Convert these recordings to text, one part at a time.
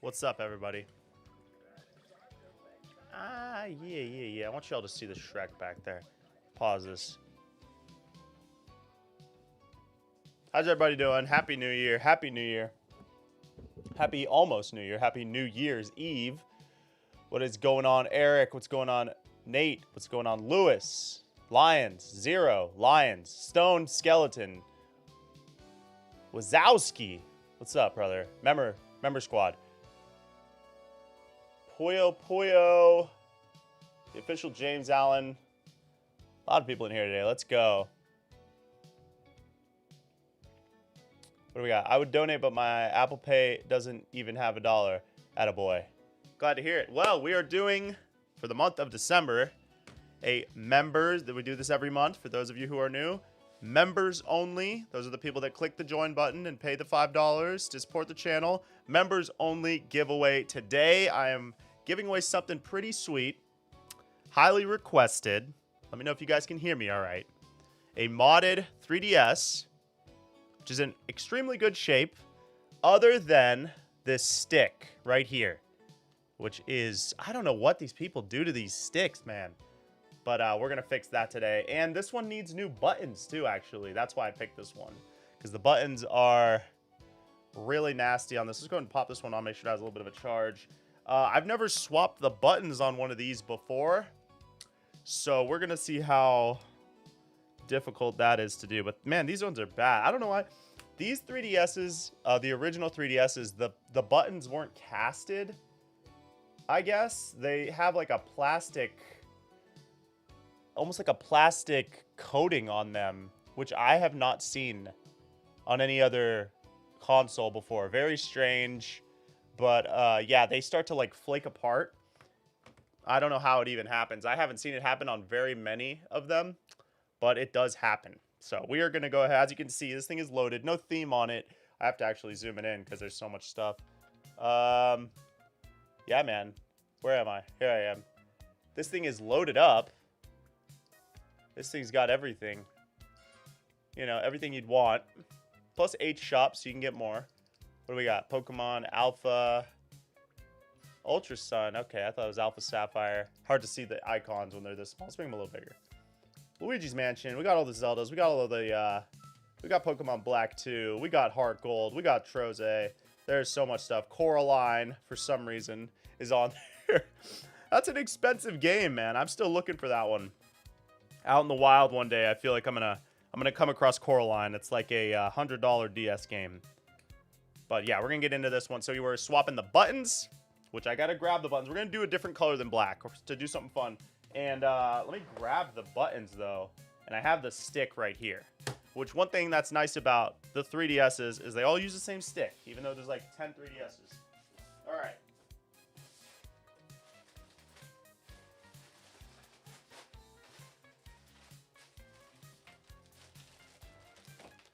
What's up, everybody? Yeah. I want y'all to see the Shrek back there. Pause this. How's everybody doing? Happy New Year. Happy New Year. Happy almost New Year. Happy New Year's Eve. What is going on, Eric? What's going on, Nate? What's going on, Lewis? Lions. Zero. Lions. Stone Skeleton. Wazowski. What's up, brother? Member squad. Puyo. The official James Allen. A lot of people in here today. Let's go. What do we got? I would donate, but my Apple Pay doesn't even have $1. Attaboy. Glad to hear it. Well, we are doing, for the month of December, a members, that we do this every month for those of you who are new. Members only. Those are the people that click the join button and pay the $5 to support the channel. Members only giveaway. Today, I am giving away something pretty sweet. Highly requested. Let me know if you guys can hear me all right. A modded 3DS, which is in extremely good shape, other than this stick right here, which is, I don't know what these people do to these sticks, man. But we're going to fix that today. And this one needs new buttons, too, actually. That's why I picked this one, because the buttons are really nasty on this. Let's go ahead and pop this one on, make sure it has a little bit of a charge. I've never swapped the buttons on one of these before, so we're going to see how difficult that is to do. But, man, these ones are bad. I don't know why. These 3DSs, the original 3DSs, the buttons weren't casted, I guess. They have like a plastic, almost like a plastic coating on them, which I have not seen on any other console before. Very strange. But yeah, they start to like flake apart. I don't know how it even happens. I haven't seen it happen on very many of them, but it does happen. So we are going to go ahead. As you can see, this thing is loaded. No theme on it. I have to actually zoom it in because there's so much stuff. Yeah, man. Where am I? Here I am. This thing is loaded up. This thing's got everything. You know, everything you'd want. Plus 8 shops, so you can get more. What do we got? Pokemon, Alpha, Ultra Sun. Okay, I thought it was Alpha Sapphire. Hard to see the icons when they're this small. Let's make them a little bigger. Luigi's Mansion. We got all the Zeldas. We got all of the, we got Pokemon Black 2. We got Heart Gold. We got Troze. There's so much stuff. Coraline, for some reason, is on there. That's an expensive game, man. I'm still looking for that one. Out in the wild one day, I feel like I'm gonna come across Coraline. It's like a $100 DS game. But yeah, we're gonna get into this one. So we were swapping the buttons, which I gotta grab the buttons. We're gonna do a different color than black to do something fun. And let me grab the buttons though. And I have the stick right here. Which one thing that's nice about the 3DSs is they all use the same stick, even though there's like 10 3DSs. All right.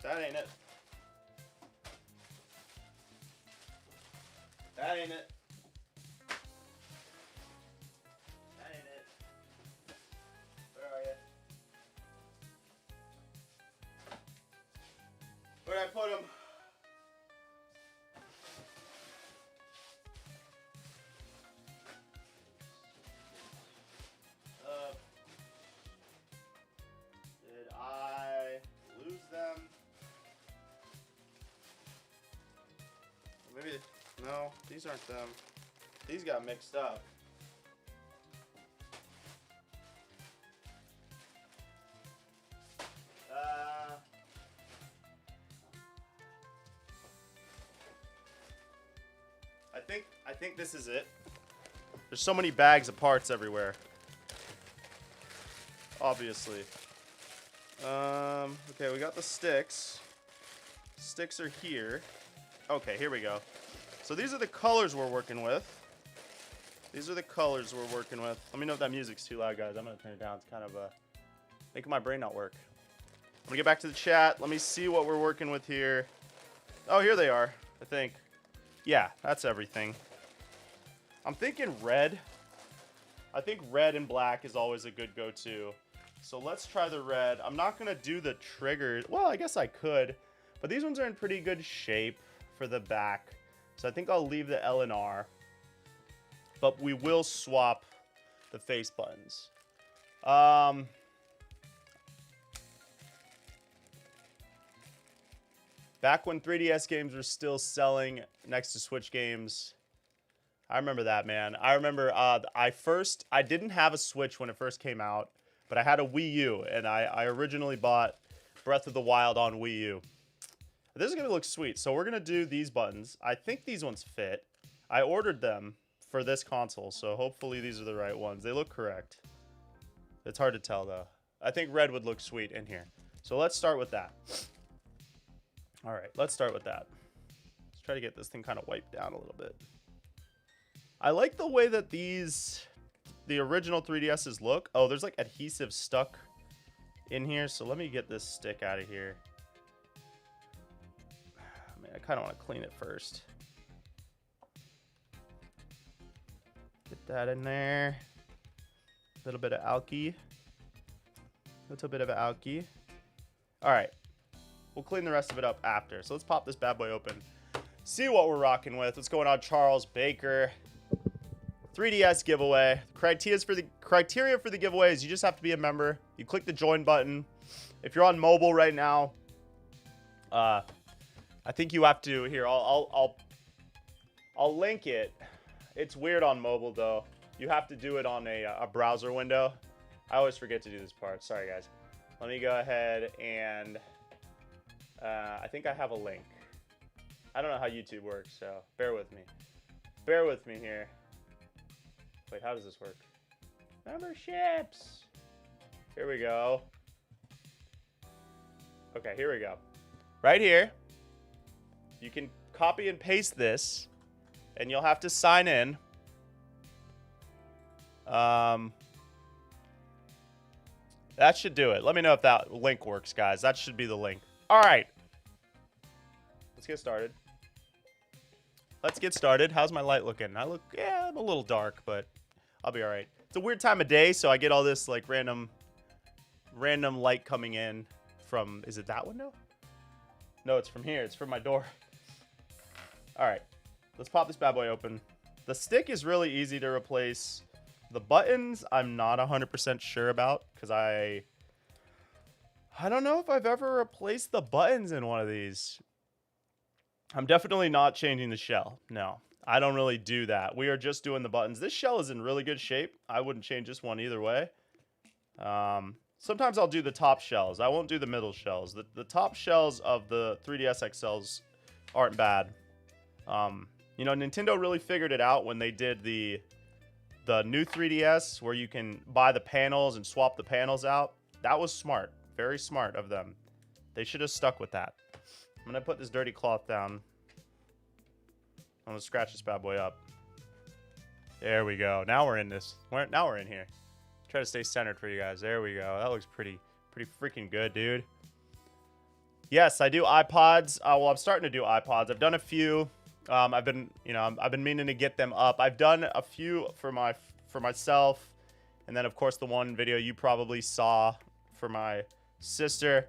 That ain't it. That ain't it. That ain't it. Where are you? Where'd I put him? Did I lose them? Maybe, no, these aren't them. These got mixed up. I think this is it. There's so many bags of parts everywhere. Obviously. Okay, we got the sticks. Sticks are here. Okay, here we go. So these are the colors we're working with. These are the colors we're working with. Let me know if that music's too loud, guys. I'm going to turn it down. It's kind of making my brain not work. I'm going to get back to the chat. Let me see what we're working with here. Oh, here they are, I think. Yeah, that's everything. I'm thinking red. I think red and black is always a good go-to. So let's try the red. I'm not going to do the triggers. Well, I guess I could. But these ones are in pretty good shape for the back. So I think I'll leave the L and R. But we will swap the face buttons. Back when 3DS games were still selling next to Switch games. I remember that, man. I remember I didn't have a Switch when it first came out, but I had a Wii U, and I originally bought Breath of the Wild on Wii U. This is going to look sweet. So we're going to do these buttons. I think these ones fit. I ordered them for this console, so hopefully these are the right ones. They look correct. It's hard to tell, though. I think red would look sweet in here. So let's start with that. All right, let's start with that. Let's try to get this thing kind of wiped down a little bit. I like the way that the original 3DSs look. Oh, there's like adhesive stuck in here, so let me get this stick out of here. I mean, I kind of want to clean it first. Get that in there. A little bit of alky. Little bit of alky. All right. We'll clean the rest of it up after. So let's pop this bad boy open. See what we're rocking with. What's going on, Charles Baker? 3DS giveaway. Criteria for the giveaway is you just have to be a member. You click the join button. If you're on mobile right now, I think you have to. Here, I'll link it. It's weird on mobile though. You have to do it on a browser window. I always forget to do this part. Sorry guys. Let me go ahead and I think I have a link. I don't know how YouTube works, so bear with me. Bear with me here. Wait, how does this work? Memberships. Here we go. Okay, here we go. Right here, you can copy and paste this, and you'll have to sign in. That should do it. Let me know if that link works, guys. That should be the link. All right. Let's get started. Let's get started. How's my light looking? Yeah, I'm a little dark, but I'll be all right. It's a weird time of day, so I get all this like random light coming in from, is it that window? No, it's from here. It's from my door. All right. Let's pop this bad boy open. The stick is really easy to replace. The buttons, I'm not 100% sure about because I don't know if I've ever replaced the buttons in one of these. I'm definitely not changing the shell. No, I don't really do that. We are just doing the buttons. This shell is in really good shape. I wouldn't change this one either way. Sometimes I'll do the top shells. I won't do the middle shells. The top shells of the 3DS XLs aren't bad. You know, Nintendo really figured it out when they did the new 3DS where you can buy the panels and swap the panels out. That was smart. Very smart of them. They should have stuck with that. I'm going to put this dirty cloth down. I'm going to scratch this bad boy up. There we go. Now we're in this. Now we're in here. Try to stay centered for you guys. There we go. That looks pretty freaking good, dude. Yes, I do iPods. Well, I'm starting to do iPods. I've done a few. I've been meaning to get them up. I've done a few for myself, and then of course the one video you probably saw for my sister.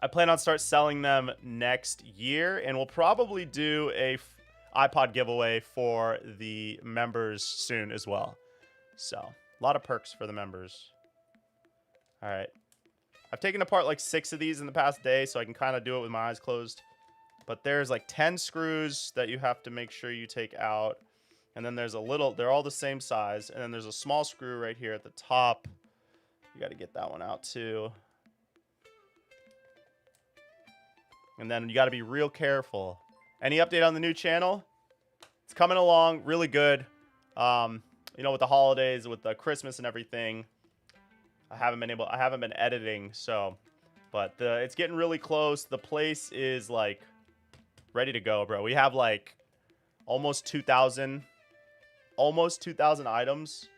I plan on start selling them next year, and we'll probably do a iPod giveaway for the members soon as well. So a lot of perks for the members. All right, I've taken apart like 6 of these in the past day, so I can kind of do it with my eyes closed. But there's like 10 screws that you have to make sure you take out. And then there's a little, they're all the same size. And then there's a small screw right here at the top. You got to get that one out too. And then you got to be real careful. Any update on the new channel? It's coming along really good. You know, with the holidays, with the Christmas and everything, I haven't been editing, so, but it's getting really close. The place is like ready to go, bro. We have like almost 2,000 items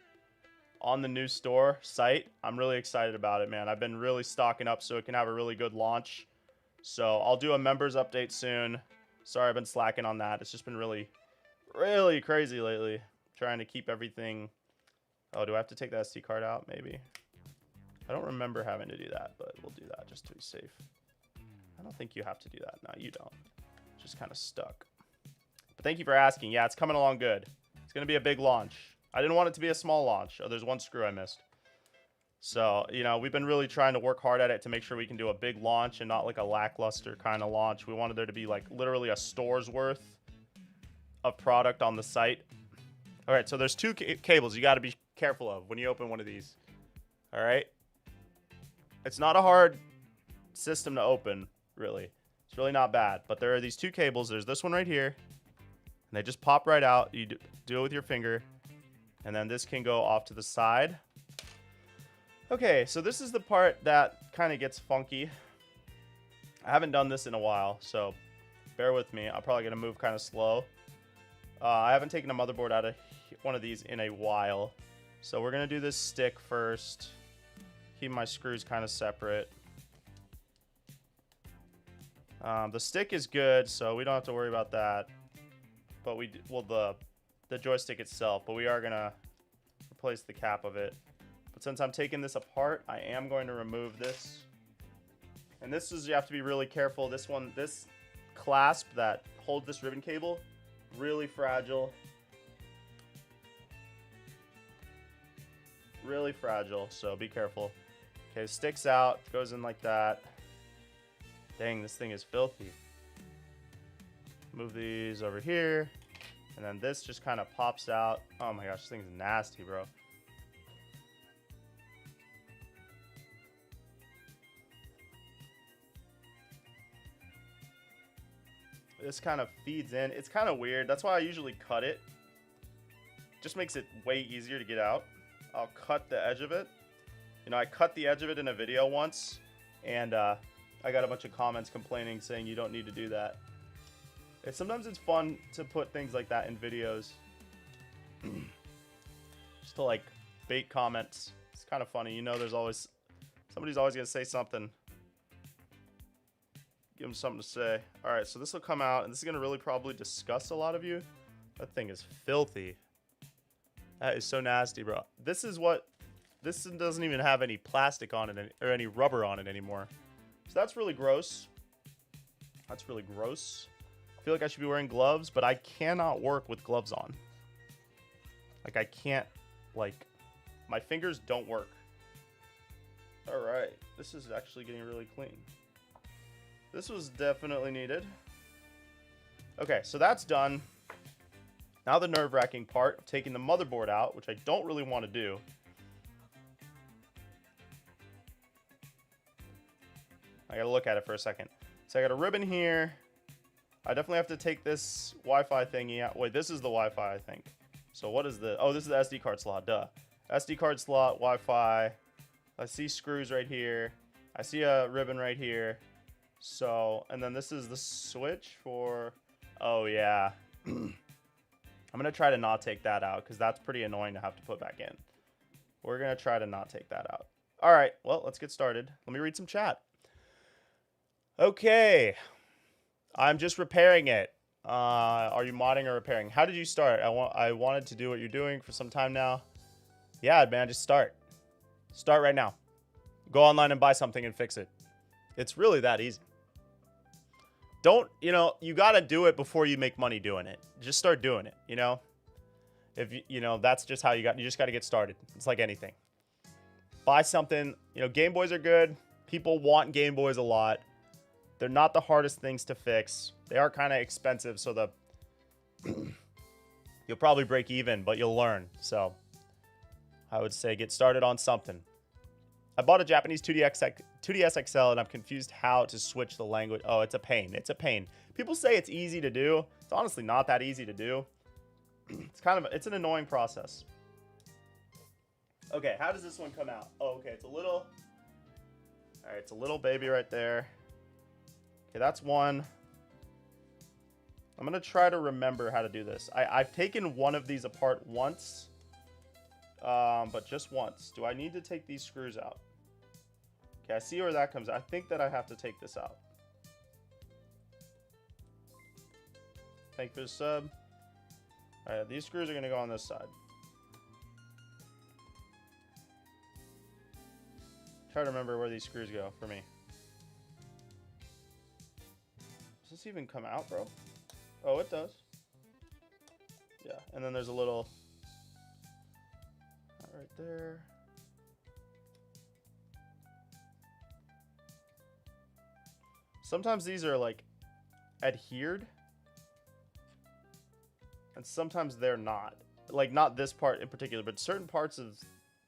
on the new store site. I'm really excited about it, man. I've been really stocking up so it can have a really good launch. So I'll do a members update soon. Sorry, I've been slacking on that. It's just been really crazy lately. Trying to keep everything. Oh, do I have to take the SD card out? Maybe. I don't remember having to do that, but we'll do that just to be safe. I don't think you have to do that. No, you don't. Just kind of stuck. thank you for asking. Yeah, it's coming along good. It's going to be a big launch. I didn't want it to be a small launch. Oh, there's one screw I missed. So, you know, we've been really trying to work hard at it to make sure we can do a big launch and not like a lackluster kind of launch. We wanted there to be like literally a store's worth of product on the site. All right, so there's two cables you got to be careful of when you open one of these. All right. It's not a hard system to open, really. It's really not bad. But there are these two cables. There's this one right here. And they just pop right out. You do it with your finger. And then this can go off to the side. Okay, so this is the part that kind of gets funky. I haven't done this in a while, so bear with me. I'm probably going to move kind of slow. I haven't taken a motherboard out of one of these in a while. So we're going to do this stick first. Keep my screws kind of separate. The stick is good, so we don't have to worry about that. But the joystick itself, but we are going to replace the cap of it. But since I'm taking this apart, I am going to remove this. And this is, you have to be really careful. This clasp that holds this ribbon cable, really fragile. Really fragile, so be careful. Okay, sticks out, goes in like that. Dang, this thing is filthy. Move these over here. And then this just kind of pops out. Oh my gosh, this thing's nasty, bro. This kind of feeds in. It's kind of weird. That's why I usually cut it. Just makes it way easier to get out. I'll cut the edge of it. You know, I cut the edge of it in a video once, and I got a bunch of comments complaining saying you don't need to do that. Sometimes it's fun to put things like that in videos. Just to like bait comments. It's kind of funny. You know, somebody's always going to say something. Give them something to say. All right, so this will come out, and this is going to really probably disgust a lot of you. That thing is filthy. That is so nasty, bro. This doesn't even have any plastic on it or any rubber on it anymore. So that's really gross. That's really gross. I feel like I should be wearing gloves, but I cannot work with gloves on. Like, I can't, like, my fingers don't work. All right, this is actually getting really clean. This was definitely needed. Okay, so that's done. Now the nerve-wracking part of taking the motherboard out, which I don't really want to do. I gotta look at it for a second. So I got a ribbon here. I definitely have to take this Wi-Fi thingy out. Wait, this is the Wi-Fi, I think. So what is the... Oh, this is the SD card slot, duh. SD card slot, Wi-Fi. I see screws right here. I see a ribbon right here. So, and then this is the switch for... Oh, yeah. I'm going to try to not take that out because that's pretty annoying to have to put back in. We're going to try to not take that out. All right, well, let's get started. Let me read some chat. Okay. I'm just repairing it. Are you modding or repairing? How did you start? I wanted to do what you're doing for some time now. Yeah, man, just start. Start right now. Go online and buy something and fix it. It's really that easy. Don't, you know, you got to do it before you make money doing it. Just start doing it, you know? If you know, that's just how you just got to get started. It's like anything. Buy something, you know, Game Boys are good. People want Game Boys a lot. They're not the hardest things to fix. They are kind of expensive, so you'll probably break even, but you'll learn. So I would say get started on something. I bought a Japanese 2DS XL, and I'm confused how to switch the language. Oh, it's a pain. It's a pain. People say it's easy to do. It's honestly not that easy to do. It's an annoying process. Okay, how does this one come out? Oh, okay, it's a little... All right, it's a little baby right there. Okay, that's one. I'm going to try to remember how to do this. I've taken one of these apart once, but just once. Do I need to take these screws out? Okay, I see where that comes out. I think that I have to take this out. Thank you for the sub. All right, these screws are going to go on this side. Try to remember where these screws go for me. Does this even come out, bro? Oh, it does. And then there's a little right there. Sometimes these are like adhered, and sometimes they're not. Like not this part in particular, but certain parts of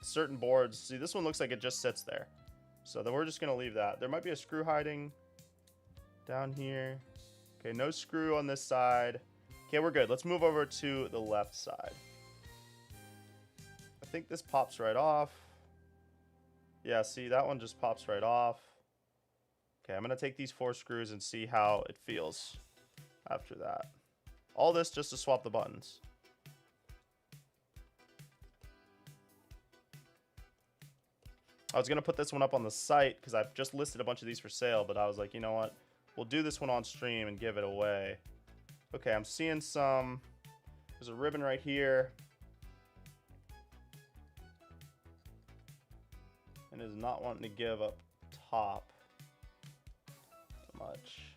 certain boards. See, this one looks like it just sits there. So then we're just gonna leave that. There might be a screw hiding down here. Okay, no screw on this side. Okay, we're good. Let's move over to the left side. I think this pops right off. Yeah, see, that one just pops right off. Okay, I'm going to take these 4 screws and see how it feels after that. All this just to swap the buttons. I was going to put this one up on the site because I've just listed a bunch of these for sale, but I was like, you know what? We'll do this one on stream and give it away. Okay, I'm seeing some... There's a ribbon right here. And is not wanting to give up top much.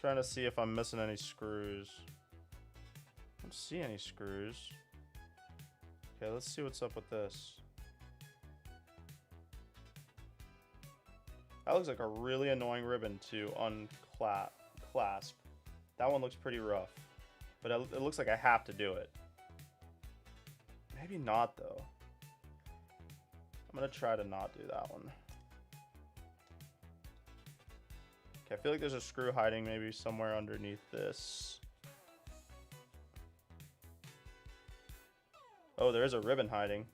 Trying to see if I'm missing any screws. I don't see any screws. Okay, let's see what's up with this. That looks like a really annoying ribbon to unclasp. That one looks pretty rough, but it looks like I have to do it. Maybe not though. I'm gonna try to not do that one. Okay, I feel like there's a screw hiding maybe somewhere underneath this. Oh, there is a ribbon hiding.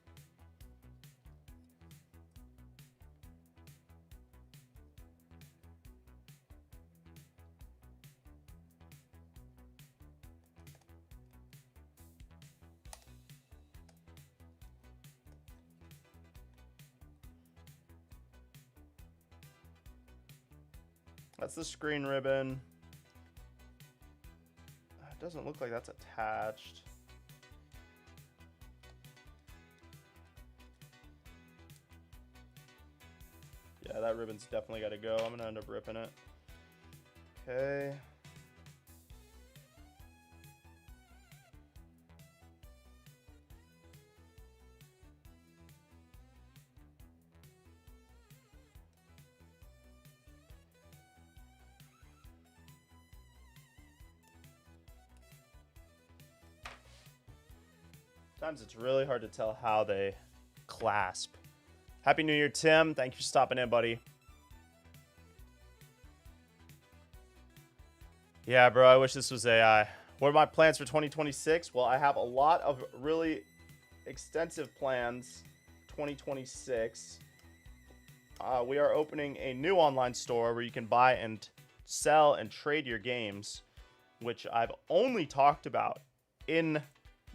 That's the screen ribbon. It doesn't look like that's attached. Yeah, that ribbon's definitely got to go. I'm gonna end up ripping it. Okay. Sometimes it's really hard to tell how they clasp. Happy New Year, Tim. Thank you for stopping in, buddy. Yeah, bro, I wish this was AI. What are my plans for 2026? Well, I have a lot of really extensive plans 2026. We are opening a new online store where you can buy and sell and trade your games, which I've only talked about in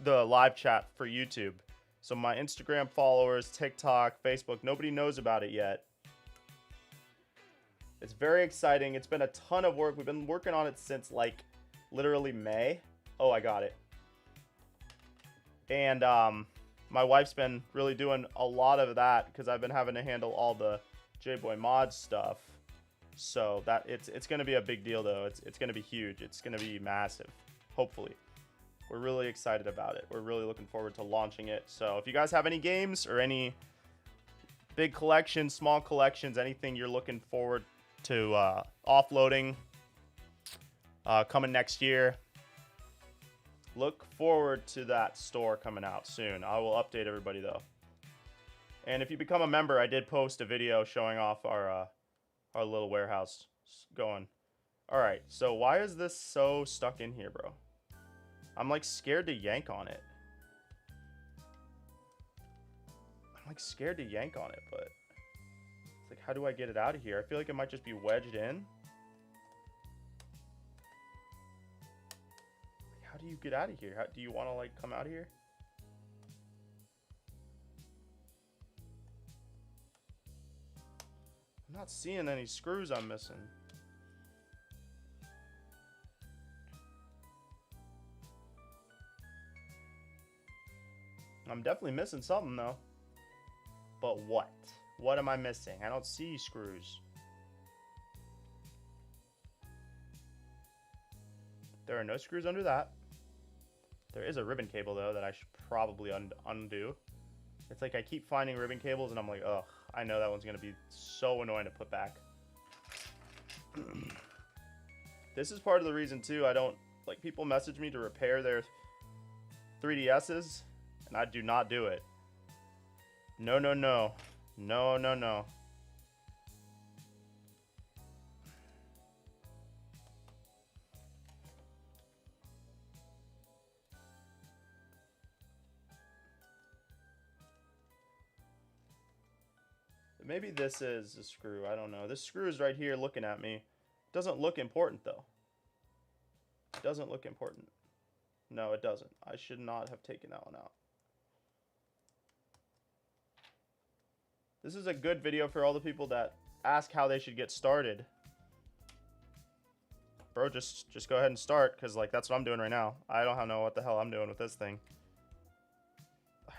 the live chat for YouTube. So my Instagram followers, TikTok, Facebook, nobody knows about it yet. It's very exciting. It's been a ton of work. We've been working on it since like literally May. Oh, I got it. And my wife's been really doing a lot of that because I've been having to handle all the GAMEBOY mod stuff. So that it's going to be a big deal though. It's going to be huge. It's going to be massive, hopefully. We're really excited about it. We're really looking forward to launching it. So if you guys have any games or any big collections, small collections, anything you're looking forward to offloading coming next year, look forward to that store coming out soon. I will update everybody though. And if you become a member, I did post a video showing off our little warehouse going. All right, so why is this so stuck in here, bro? I'm like scared to yank on it. I'm like scared to yank on it, but it's like, how do I get it out of here? I feel like it might just be wedged in. How do you get out of here? Do you want to like come out of here? I'm not seeing any screws I'm missing. I'm definitely missing something though. But what? What am I missing? I don't see screws. There are no screws under that. There is a ribbon cable, though, that I should probably undo. It's like I keep finding ribbon cables, and I'm like, ugh, I know that one's going to be so annoying to put back. This is part of the reason, too, I don't... Like, people message me to repair their 3DSs, and I do not do it. No, no, no. No, no, no. Maybe this is a screw. I don't know. This screw is right here looking at me. Doesn't look important, though. It doesn't look important. No, it doesn't. I should not have taken that one out. This is a good video for all the people that ask how they should get started. Bro, just go ahead and start, because, like, that's what I'm doing right now. I don't know what the hell I'm doing with this thing.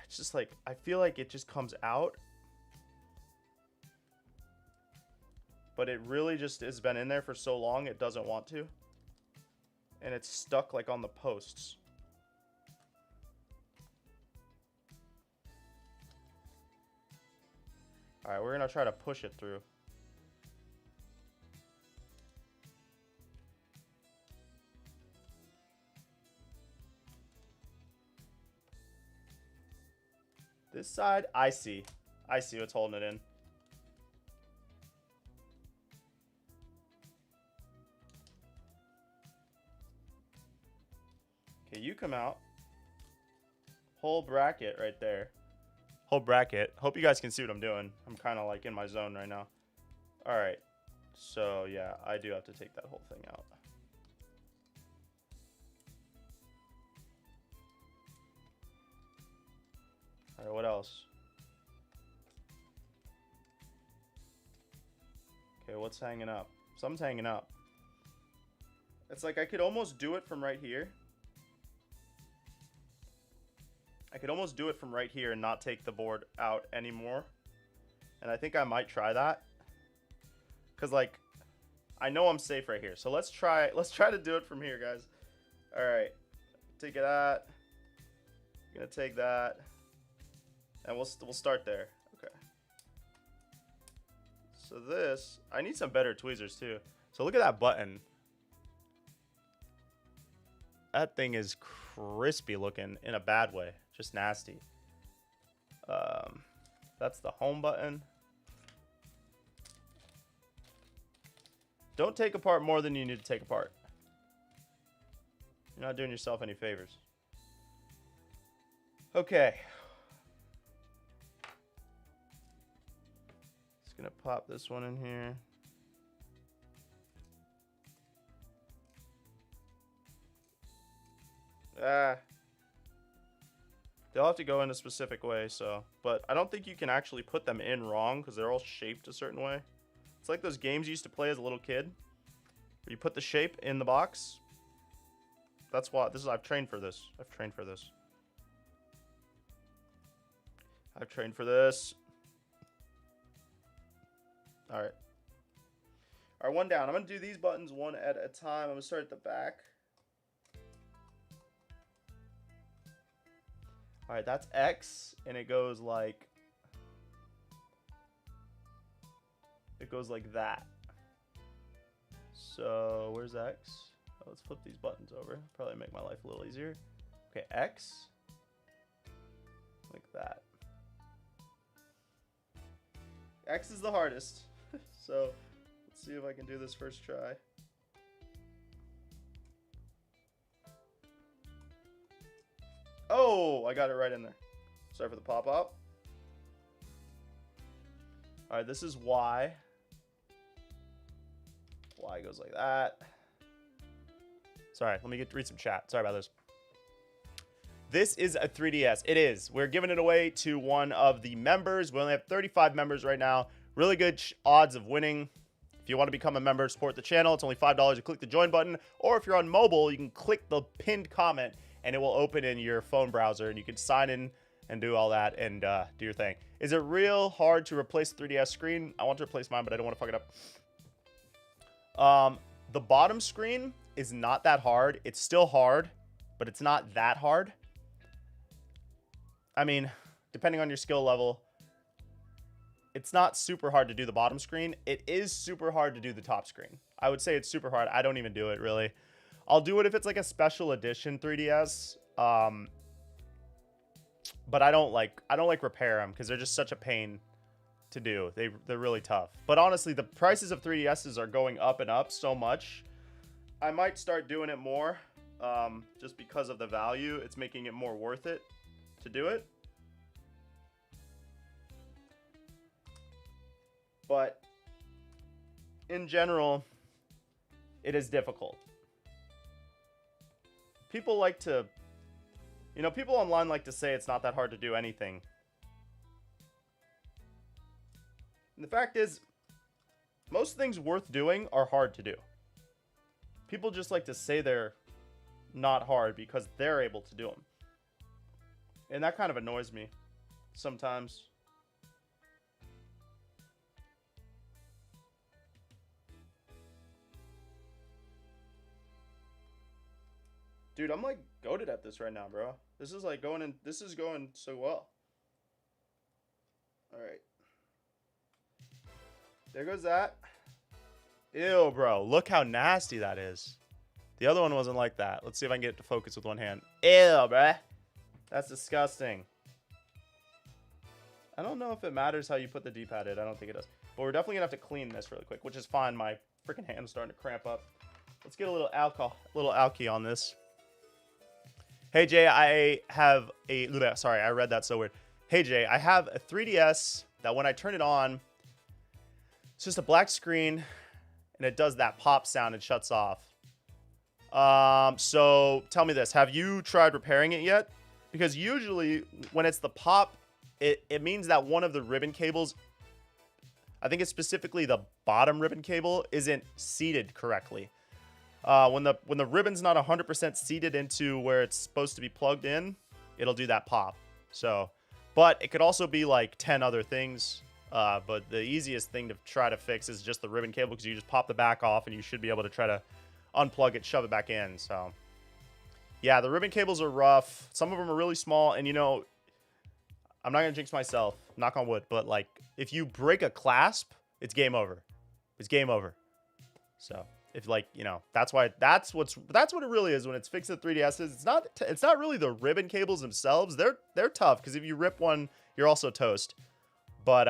It's just, like, I feel like it just comes out. But it really just has been in there for so long, it doesn't want to. And it's stuck, like, on the posts. Alright, we're going to try to push it through. This side, I see. I see what's holding it in. Okay, you come out. Whole bracket right there. Whole bracket. Hope you guys can see what I'm doing. I'm kind of like in my zone right now. Alright. So, yeah, I do have to take that whole thing out. Alright, what else? Okay, what's hanging up? Something's hanging up. It's like I could almost do it from right here. I could almost do it from right here and not take the board out anymore. And I think I might try that. Because, like, I know I'm safe right here. So let's try to do it from here, guys. Alright. Take it out. I'm going to take that. And we'll start there. Okay. So this, I need some better tweezers too. So look at that button. That thing is crispy looking in a bad way. Just nasty. That's the home button. Don't take apart more than you need to take apart. You're not doing yourself any favors. Okay. Just gonna pop this one in here. They'll have to go in a specific way, so. But I don't think you can actually put them in wrong because they're all shaped a certain way. It's like those games you used to play as a little kid, where you put the shape in the box. That's why I've trained for this. I've trained for this. I've trained for this. All right. All right, one down. I'm gonna do these buttons one at a time. I'm gonna start at the back. All right, that's X, and it goes like that. So where's X? Oh, let's flip these buttons over. Probably make my life a little easier. Okay, X, like that. X is the hardest. So let's see if I can do this first try. Oh, I got it right in there. Sorry for the pop-up. All right, this is Y. Y goes like that. Sorry, let me read some chat. Sorry about this. This is a 3DS. It is. We're giving it away to one of the members. We only have 35 members right now. Really good odds of winning. If you want to become a member, support the channel. It's only $5. You click the join button. Or if you're on mobile, you can click the pinned comment and it will open in your phone browser and you can sign in and do all that and do your thing. Is it real hard to replace the 3DS screen? I want to replace mine, but I don't want to fuck it up. The bottom screen is not that hard. It's still hard. but it's not that hard. I mean, depending on your skill level, it's not super hard to do the bottom screen. It is super hard to do the top screen. I would say it's super hard. I don't even do it, really. I'll do it if it's like a special edition 3DS. But I don't like repair them because they're just such a pain to do. They're really tough. But honestly, the prices of 3DSs are going up and up so much. I might start doing it more, just because of the value. It's making it more worth it to do it. But in general, it is difficult. People like to, you know, people online like to say it's not that hard to do anything. And the fact is, most things worth doing are hard to do. People just like to say they're not hard because they're able to do them. And that kind of annoys me sometimes. Dude, I'm like goated at this right now, bro. This is like going in. This is going so well. All right. There goes that. Ew, bro. Look how nasty that is. The other one wasn't like that. Let's see if I can get it to focus with one hand. Ew, bruh. That's disgusting. I don't know if it matters how you put the D-pad in. I don't think it does. But we're definitely going to have to clean this really quick, which is fine. My freaking hand's starting to cramp up. Let's get a little alky on this. Hey, Jay, I have a... Sorry, I read that so weird. Hey, Jay, I have a 3DS that when I turn it on, it's just a black screen, and it does that pop sound and shuts off. So tell me this. Have you tried repairing it yet? Because usually when it's the pop, it means that one of the ribbon cables, I think it's specifically the bottom ribbon cable, isn't seated correctly. When the ribbon's not 100% seated into where it's supposed to be plugged in, it'll do that pop. So, but it could also be like 10 other things. But the easiest thing to try to fix is just the ribbon cable, because you just pop the back off and you should be able to try to unplug it, shove it back in. So yeah, the ribbon cables are rough. Some of them are really small, and you know, I'm not gonna jinx myself, knock on wood, but like if you break a clasp, it's game over. It's game over. So if like, you know, that's what it really is when it's fixed at 3DSs. It's not really the ribbon cables themselves. They're tough, because if you rip one, you're also toast. But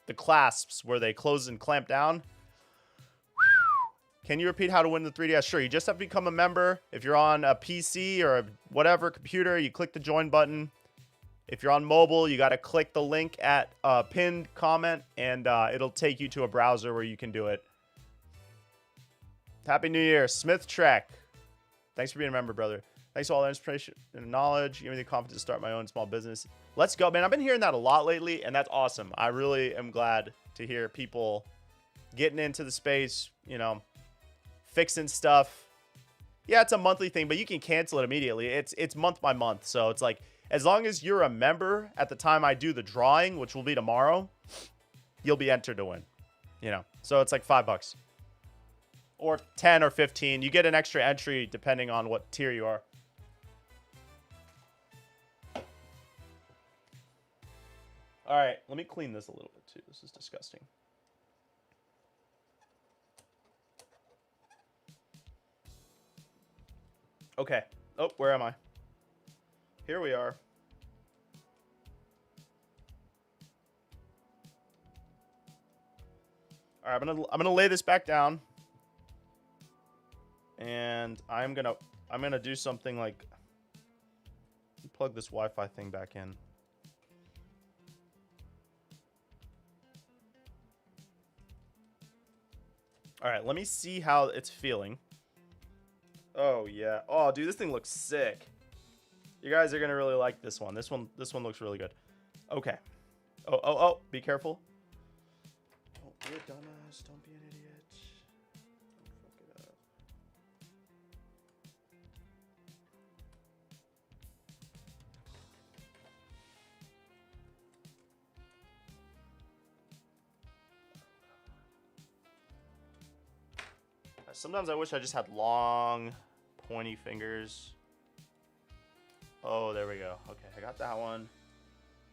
the clasps where they close and clamp down. Can you repeat how to win the 3DS? Sure, you just have to become a member. If you're on a PC or a whatever computer, you click the join button. If you're on mobile, you got to click the link at pinned comment, and it'll take you to a browser where you can do it. Happy New Year, Smith Trek. Thanks for being a member, brother. Thanks for all the inspiration and knowledge. Give me the confidence to start my own small business. Let's go, man. I've been hearing that a lot lately, and that's awesome. I really am glad to hear people getting into the space, you know, fixing stuff. Yeah, it's a monthly thing, but you can cancel it immediately. It's month by month. So it's like, as long as you're a member at the time I do the drawing, which will be tomorrow, you'll be entered to win. You know, so it's like $5. Or 10 or 15. You get an extra entry depending on what tier you are. All right, let me clean this a little bit too. This is disgusting. Okay. Oh, where am I? Here we are. All right, I'm gonna lay this back down, and I'm gonna do something like plug this Wi-Fi thing back in. All right, let me see how it's feeling. Oh yeah. Oh, dude, this thing looks sick. You guys are gonna really like this one. This one looks really good. Okay. Oh, be careful. Don't be a dumbass. Don't be an idiot. Don't fuck it up. Sometimes I wish I just had long, pointy fingers. Oh, there we go. Okay, I got that one.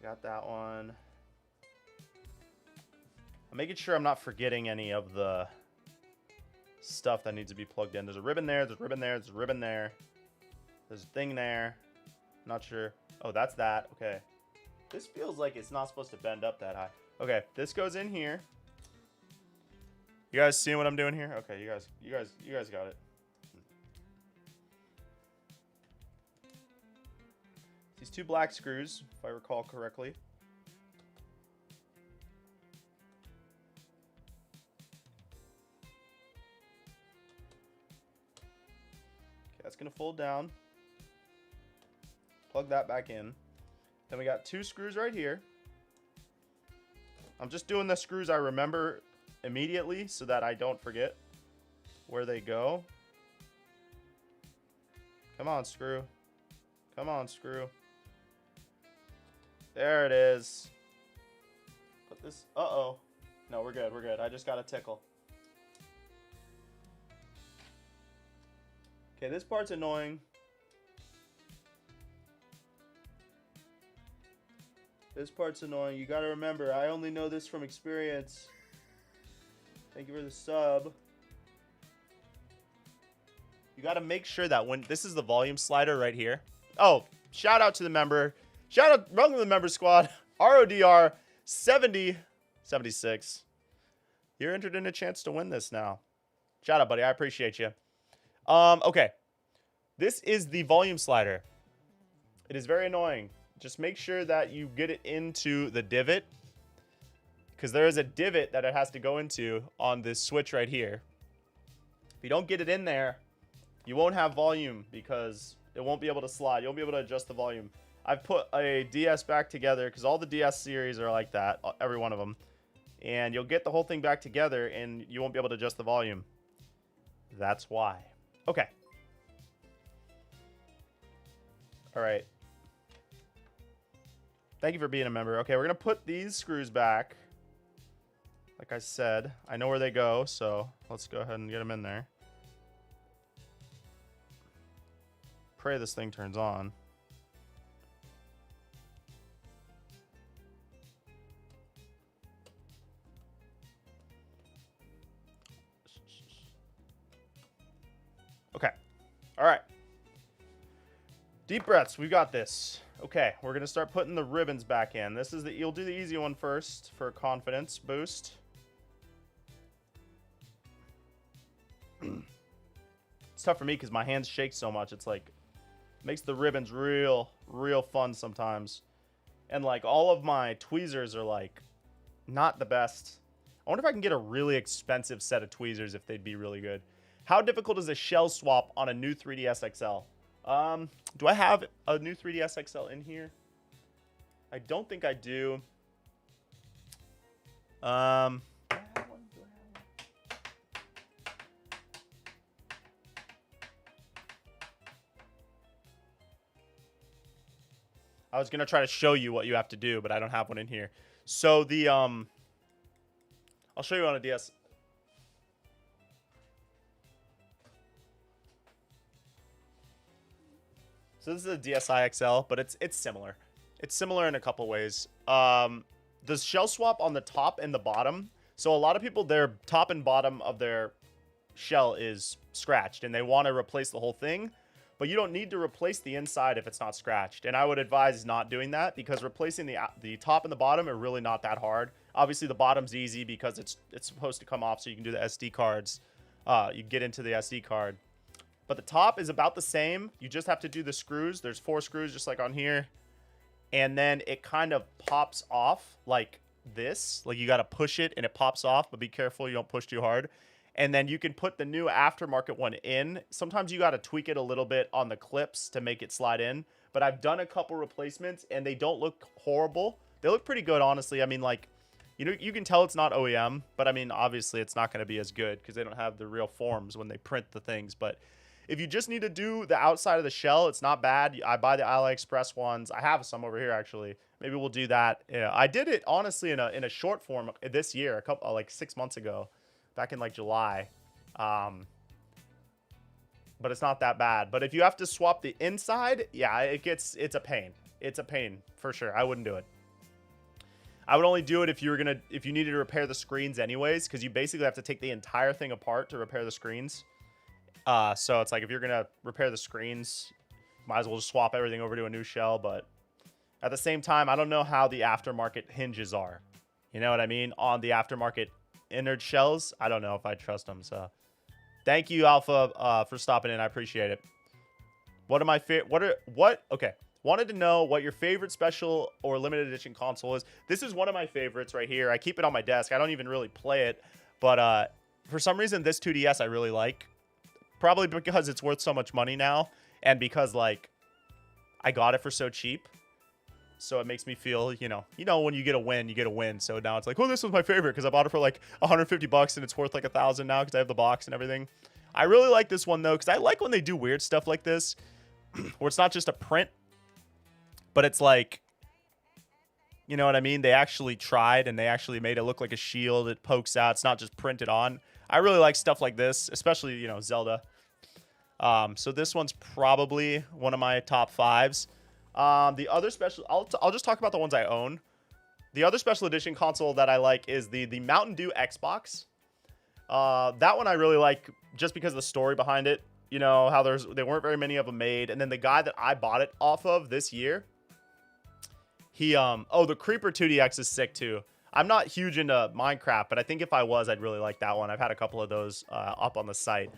Got that one. I'm making sure I'm not forgetting any of the stuff that needs to be plugged in. There's a ribbon there. There's a ribbon there. There's a ribbon there. There's a thing there. Not sure. Oh, that's that. Okay. This feels like it's not supposed to bend up that high. Okay, this goes in here. You guys seeing what I'm doing here? Okay, you guys got it. These two black screws, if I recall correctly. Okay, that's gonna fold down. Plug that back in. Then we got two screws right here. I'm just doing the screws I remember immediately so that I don't forget where they go. Come on, screw. Come on, screw. There it is. Put this. Uh-oh. No, we're good. We're good. I just got a tickle. Okay, this part's annoying. This part's annoying. You gotta remember, I only know this from experience. Thank you for the sub. You gotta make sure that when this is the volume slider right here. Oh, shout out to the member. Shout out, welcome to the member squad. RODR 7076. You're entered in a chance to win this now. Shout out, buddy. I appreciate you. Okay. This is the volume slider. It is very annoying. Just make sure that you get it into the divot, because there is a divot that it has to go into on this switch right here. If you don't get it in there, you won't have volume because it won't be able to slide. You won't be able to adjust the volume. I've put a DS back together because all the DS series are like that, every one of them. And you'll get the whole thing back together and you won't be able to adjust the volume. That's why. Okay. All right. Thank you for being a member. Okay, we're going to put these screws back. Like I said, I know where they go, so let's go ahead and get them in there. Pray this thing turns on. Okay. All right. Deep breaths. We got this. Okay, we're going to start putting the ribbons back in. This is you'll do the easy one first for a confidence boost. It's tough for me because my hands shake so much. It's like, makes the ribbons real fun sometimes. And like all of my tweezers are like not the best. I wonder if I can get a really expensive set of tweezers if they'd be really good. How difficult is a shell swap on a new 3DS XL? Do I have a new 3DS XL in here? I don't think I do. I was going to try to show you what you have to do, but I don't have one in here. So the, I'll show you on a DS. So this is a DSi XL, but it's similar. It's similar in a couple ways. The shell swap on the top and the bottom. So a lot of people, their top and bottom of their shell is scratched, and they want to replace the whole thing. But you don't need to replace the inside if it's not scratched. And I would advise not doing that because replacing the top and the bottom are really not that hard. Obviously, the bottom's easy because it's supposed to come off so you can do the SD cards. You get into the SD card. But the top is about the same. You just have to do the screws. There's 4 screws just like on here. And then it kind of pops off like this. Like you got to push it and it pops off, but be careful you don't push too hard. And then you can put the new aftermarket one in. Sometimes you got to tweak it a little bit on the clips to make it slide in. But I've done a couple replacements and they don't look horrible. They look pretty good, honestly. I mean, like, you know, you can tell it's not OEM, but I mean, obviously it's not going to be as good because they don't have the real forms when they print the things. But if you just need to do the outside of the shell, it's not bad. I buy the AliExpress ones. I have some over here, actually. Maybe we'll do that. Yeah, I did it, honestly, in a short form this year, like 6 months ago, back in, like, July. but it's not that bad. But if you have to swap the inside, yeah, it's a pain. It's a pain for sure. I wouldn't do it. I would only do it if you needed to repair the screens anyways, because you basically have to take the entire thing apart to repair the screens. So it's like if you're gonna repair the screens, might as well just swap everything over to a new shell. But at the same time, I don't know how the aftermarket hinges are. You know what I mean? On the aftermarket innard shells, I don't know if I trust them. So thank you, Alpha, for stopping in. I appreciate it. What am I okay. Wanted to know what your favorite special or limited edition console is. This is one of my favorites right here. I keep it on my desk. I don't even really play it. But for some reason, this 2DS I really like. Probably because it's worth so much money now. And because, like, I got it for so cheap. So it makes me feel, you know, when you get a win, you get a win. So now it's like, oh, this was my favorite because I bought it for like 150 bucks and it's worth like 1,000 now because I have the box and everything. I really like this one, though, because I like when they do weird stuff like this where it's not just a print. But it's like, you know what I mean? They actually tried and they actually made it look like a shield. It pokes out. It's not just printed on. I really like stuff like this, especially, you know, Zelda. So this one's probably one of my top 5s. The other special, I'll just talk about the ones I own. The other special edition console that I like is the Mountain Dew Xbox. That one I really like just because of the story behind it. You know, how there weren't very many of them made. And then the guy that I bought it off of this year, the Creeper 2DX is sick too. I'm not huge into Minecraft, but I think if I was, I'd really like that one. I've had a couple of those up on the site.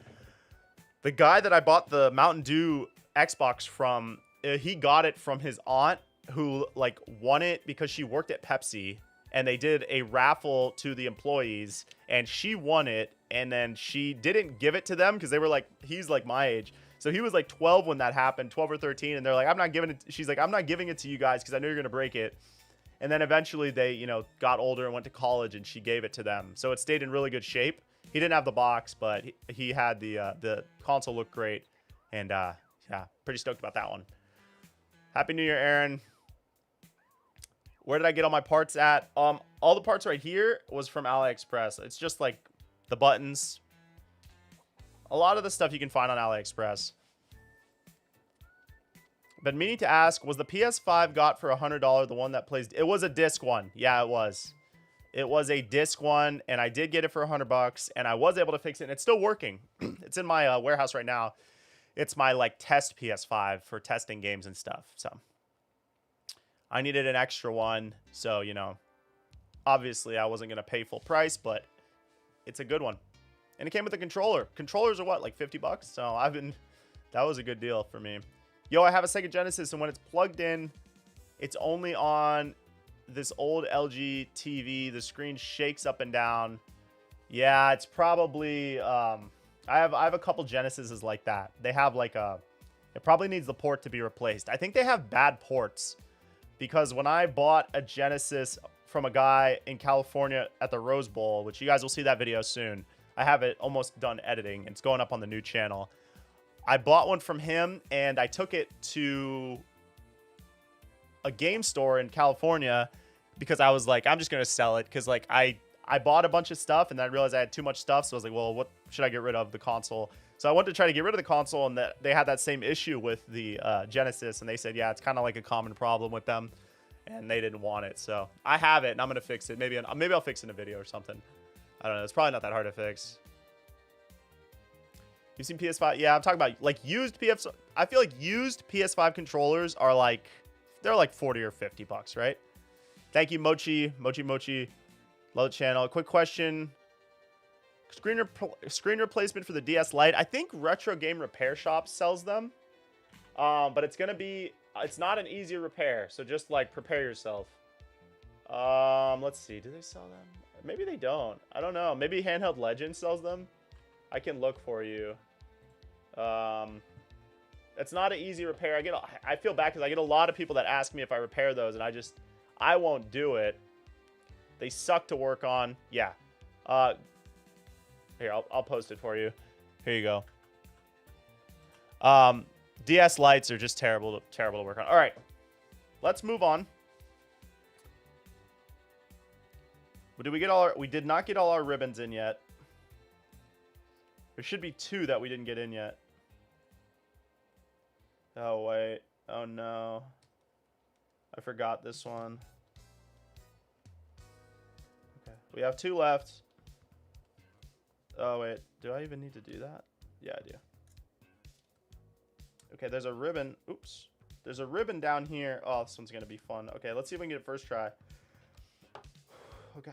The guy that I bought the Mountain Dew Xbox from, he got it from his aunt who like won it because she worked at Pepsi and they did a raffle to the employees and she won it. And then she didn't give it to them because they were like, he's like my age. So he was like 12 when that happened, 12 or 13. And they're like, I'm not giving it. She's like, I'm not giving it to you guys because I know you're going to break it. And then eventually they, you know, got older and went to college and she gave it to them. So it stayed in really good shape. He didn't have the box, but he had the console looked great. And yeah, pretty stoked about that one. Happy New Year, Aaron. Where did I get all my parts at? All the parts right here was from AliExpress. It's just like the buttons. A lot of the stuff you can find on AliExpress. Been meaning to ask, was the PS5 got for $100 the one that plays? It was a disc one. Yeah, it was. It was a disc one, and I did get it for $100, and I was able to fix it, and it's still working. It's in my warehouse right now. It's my like test PS5 for testing games and stuff. So I needed an extra one, so you know, obviously I wasn't gonna pay full price, but it's a good one. And it came with a controller. Controllers are what, like 50 bucks? So that was a good deal for me. Yo, I have a Sega Genesis, and when it's plugged in, it's only on this old LG TV. The screen shakes up and down. Yeah, it's probably, I have a couple Genesises like that. They have like it probably needs the port to be replaced. I think they have bad ports because when I bought a Genesis from a guy in California at the Rose Bowl, which you guys will see that video soon, I have it almost done editing. It's going up on the new channel. I bought one from him and I took it to a game store in California because I was like, I'm just going to sell it because like I bought a bunch of stuff and then I realized I had too much stuff. So I was like, well, what should I get rid of? The console. So I went to try to get rid of the console and they had that same issue with the Genesis. And they said, yeah, it's kind of like a common problem with them. And they didn't want it. So I have it and I'm going to fix it. Maybe I'll fix it in a video or something. I don't know. It's probably not that hard to fix. You've seen PS5? Yeah, I'm talking about like used PS5. I feel like used PS5 controllers are like, they're like 40 or 50 bucks, right? Thank you, Mochi. Love the channel. A quick question. Screen replacement for the DS Lite. I think Retro Game Repair Shop sells them. But it's not an easy repair. So just like prepare yourself. Let's see. Do they sell them? Maybe they don't. I don't know. Maybe Handheld Legends sells them. I can look for you. It's not an easy repair. I feel bad because I get a lot of people that ask me if I repair those, and I won't do it. They suck to work on. Yeah. Here, I'll post it for you. Here you go. DS Lites are just terrible to work on. All right, let's move on. Did we get all we did not get all our ribbons in yet. There should be 2 that we didn't get in yet. Oh, wait. Oh, no. I forgot this one. Okay. We have 2 left. Oh, wait. Do I even need to do that? Yeah, I do. Okay, there's a ribbon. Oops. There's a ribbon down here. Oh, this one's going to be fun. Okay, let's see if we can get it first try. Okay.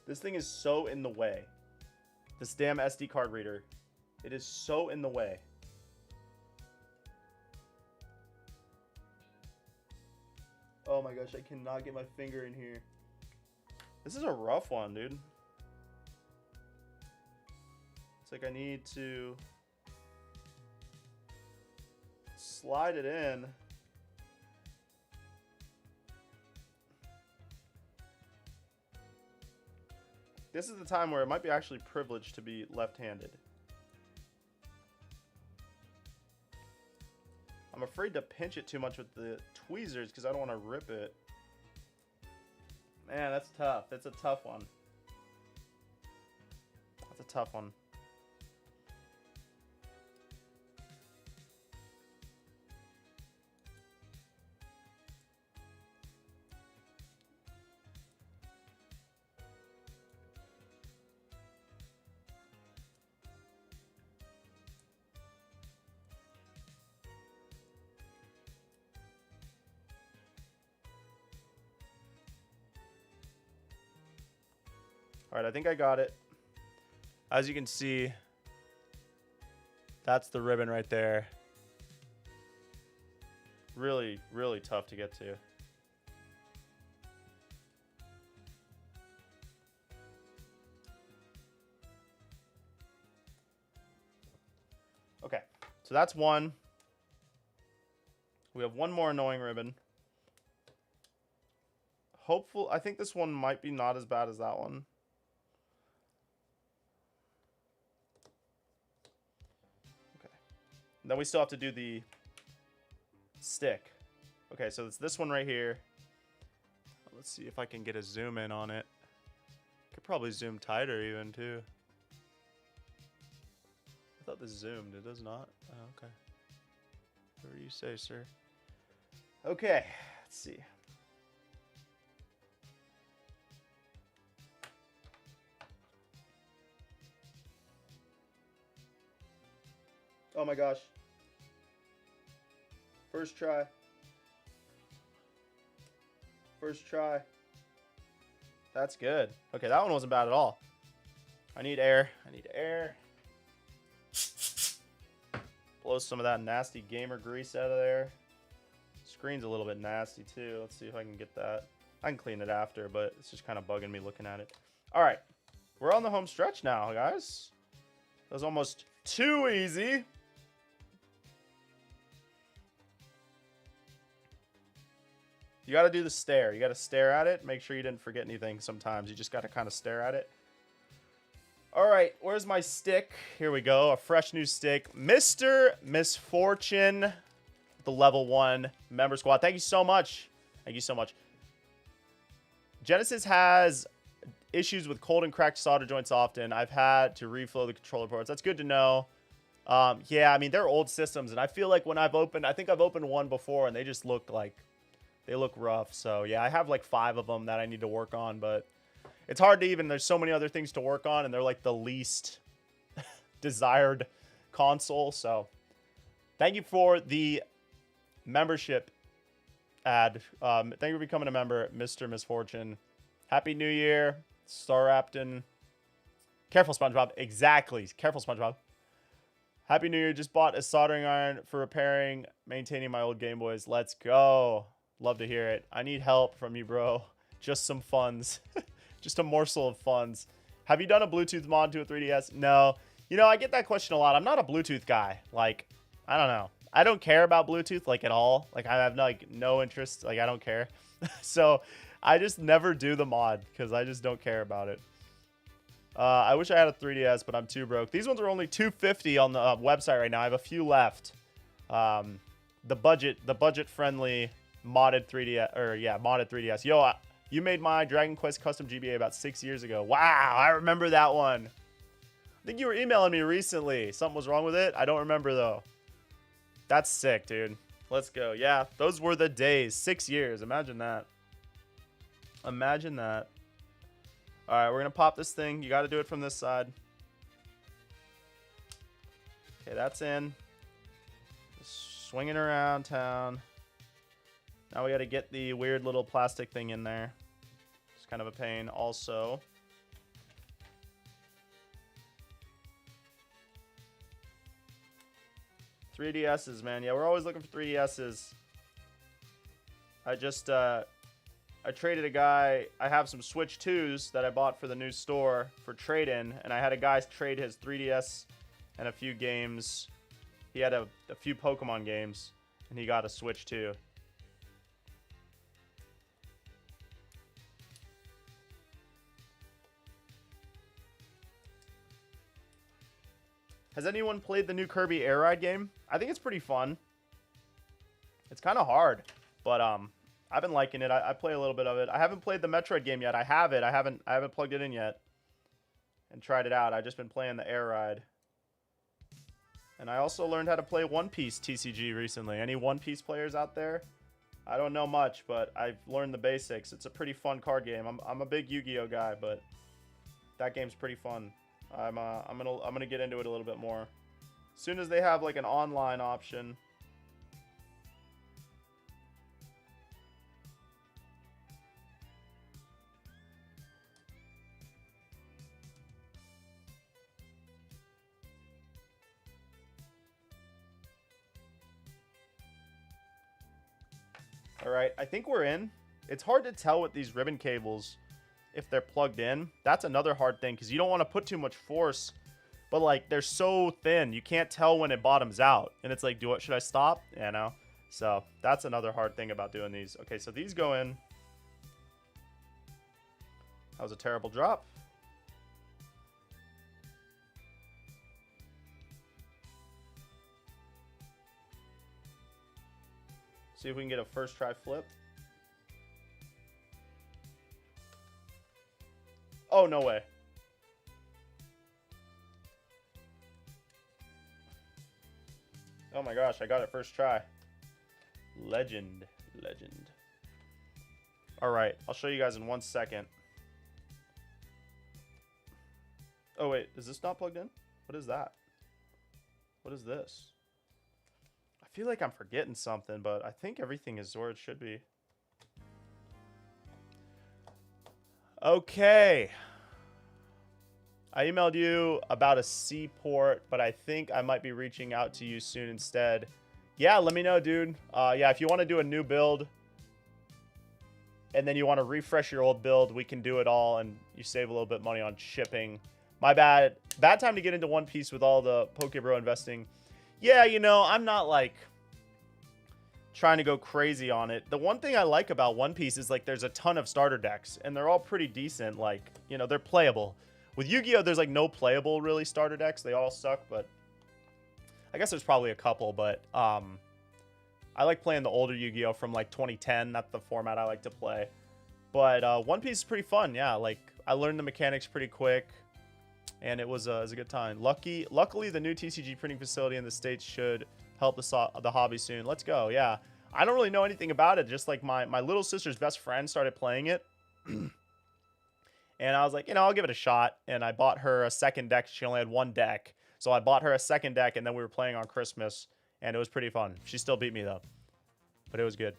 This thing is so in the way. This damn SD card reader. It is so in the way. Oh my gosh, I cannot get my finger in here. This is a rough one, dude. It's like I need to slide it in. This is the time where it might be actually privileged to be left-handed. I'm afraid to pinch it too much with the tweezers because I don't want to rip it. Man, that's tough. That's a tough one. That's a tough one. All right, I think I got it. As you can see, that's the ribbon right there. Really, really tough to get to. Okay, so that's one. We have one more annoying ribbon. Hopefully, I think this one might be not as bad as that one. Then we still have to do the stick. Okay, so it's this one right here. Let's see if I can get a zoom in on it. Could probably zoom tighter even too. I thought this zoomed. It does not. Oh, okay. Whatever you say, sir. Okay, let's see. Oh my gosh. First try. First try. That's good. Okay, that one wasn't bad at all. I need air. I need air. Blow some of that nasty gamer grease out of there. Screen's a little bit nasty too. Let's see if I can get that. I can clean it after, but it's just kind of bugging me looking at it. All right. We're on the home stretch now, guys. That was almost too easy. You got to do the stare. You got to stare at it. Make sure you didn't forget anything sometimes. You just got to kind of stare at it. All right, where's my stick? Here we go. A fresh new stick. Mr. Misfortune, the level 1 member squad. Thank you so much. Thank you so much. Genesis has issues with cold and cracked solder joints often. I've had to reflow the controller ports. That's good to know. Yeah, I mean, they're old systems, and I feel like when I've opened, I think I've opened one before, and they just look like, they look rough. So yeah, I have like 5 of them that I need to work on, but it's hard to even, there's so many other things to work on, and they're like the least desired console. So thank you for the membership ad. Thank you for becoming a member, Mr. Misfortune. Happy New Year, Star Rapton. Careful, SpongeBob. Exactly. Careful, SpongeBob. Happy New Year. Just bought a soldering iron for repairing, maintaining my old Game Boys. Let's go. Love to hear it. I need help from you, bro. Just some funds. Just a morsel of funds. Have you done a Bluetooth mod to a 3DS? No. You know, I get that question a lot. I'm not a Bluetooth guy. Like, I don't know. I don't care about Bluetooth, like, at all. Like, I have, like, no interest. Like, I don't care. So, I just never do the mod because I just don't care about it. I wish I had a 3DS, but I'm too broke. These ones are only $250 on the website right now. I have a few left. The budget-friendly modded 3DS, or yeah, modded 3DS. Yo, you made my Dragon Quest custom GBA about 6 years ago. Wow, I remember that one. I think you were emailing me recently. Something was wrong with it. I don't remember though. That's sick, dude. Let's go. Yeah, those were the days. 6 years. Imagine that. Imagine that. All right, we're going to pop this thing. You got to do it from this side. Okay, that's in. Just swinging around town. Now we got to get the weird little plastic thing in there. It's kind of a pain also. $3DSs, man. Yeah, we're always looking for $3DSs. I traded a guy. I have some Switch 2s that I bought for the new store for trade-in, and I had a guy trade his 3DS and a few games. He had a few Pokemon games, and he got a Switch 2. Has anyone played the new Kirby Air Ride game? I think it's pretty fun. It's kind of hard, but I've been liking it. I play a little bit of it. I haven't played the Metroid game yet. I have it. I haven't plugged it in yet and tried it out. I've just been playing the Air Ride. And I also learned how to play One Piece TCG recently. Any One Piece players out there? I don't know much, but I've learned the basics. It's a pretty fun card game. I'm a big Yu-Gi-Oh guy, but that game's pretty fun. I'm gonna get into it a little bit more. As soon as they have like an online option. All right, I think we're in. It's hard to tell with these ribbon cables if they're plugged in. That's another hard thing because you don't want to put too much force, but like they're so thin you can't tell when it bottoms out, and it's like, should I stop? Yeah, no. So that's another hard thing about doing these. Okay, so these go in. That was a terrible drop. See if we can get a first try flip. Oh, no way. Oh my gosh, I got it first try. Legend. Legend. All right, I'll show you guys in 1 second. Oh wait, is this not plugged in? What is that? What is this? I feel like I'm forgetting something, but I think everything is where it should be. Okay. I emailed you about a C port, but I think I might be reaching out to you soon instead. Yeah, let me know, dude. Yeah, if you want to do a new build and then you want to refresh your old build, we can do it all, and you save a little bit of money on shipping. My bad. Bad time to get into One Piece with all the Pokebro investing. Yeah, you know, I'm not like trying to go crazy on it. The one thing I like about One Piece is like there's a ton of starter decks, and they're all pretty decent. Like, you know, they're playable. With Yu-Gi-Oh, there's like no playable really starter decks. They all suck, but I guess there's probably a couple. But I like playing the older Yu-Gi-Oh from like 2010. That's the format I like to play. But One Piece is pretty fun. Yeah, like I learned the mechanics pretty quick, and it was a good time. Luckily, the new TCG printing facility in the States should help the hobby soon. Let's go. Yeah, I don't really know anything about it. Just like my little sister's best friend started playing it. And I was like, you know, I'll give it a shot. And I bought her a second deck. She only had one deck. So I bought her a second deck, and then we were playing on Christmas. And it was pretty fun. She still beat me, though. But it was good.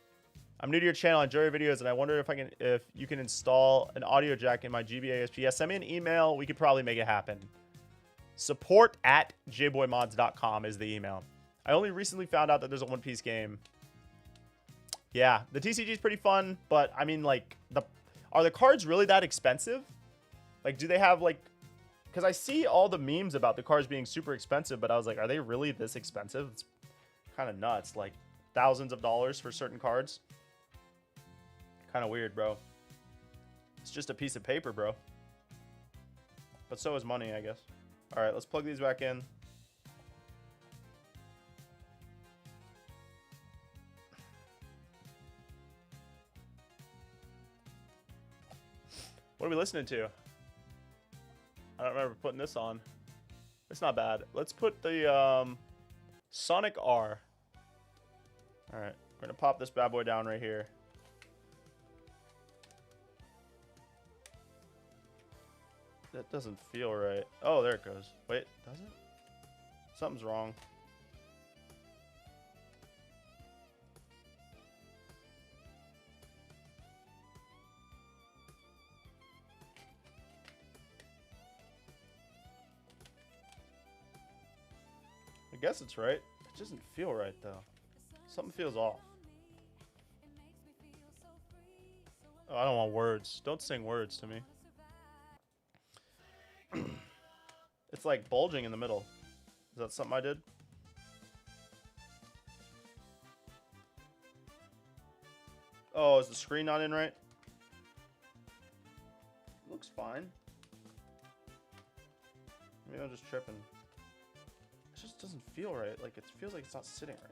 I'm new to your channel. I enjoy your videos, and I wonder if you can install an audio jack in my GBA ASP. Yeah, send me an email. We could probably make it happen. Support@jboymods.com is the email. I only recently found out that there's a One Piece game. Yeah, the TCG is pretty fun, but I mean, like, are the cards really that expensive? Like, do they have, like... Because I see all the memes about the cards being super expensive, but I was like, are they really this expensive? It's kind of nuts. Like, thousands of dollars for certain cards. Kind of weird, bro. It's just a piece of paper, bro. But so is money, I guess. All right, let's plug these back in. What are we listening to? I don't remember putting this on. It's not bad. Let's put the Sonic R. All right, we're gonna pop this bad boy down right here. That doesn't feel right. Oh, there it goes. Wait, does it? Something's wrong. I guess it's right. It doesn't feel right though. Something feels off. Oh, I don't want words. Don't sing words to me. It's like bulging in the middle. Is that something I did? Oh, is the screen not in right? Looks fine. Maybe I'm just tripping. It just doesn't feel right. Like, it feels like it's not sitting right.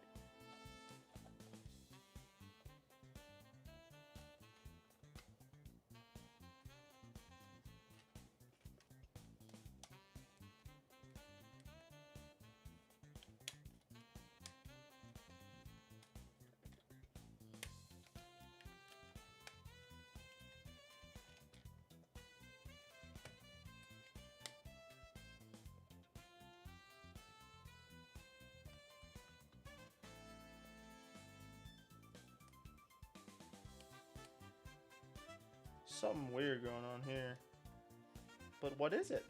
Something weird going on here. But what is it?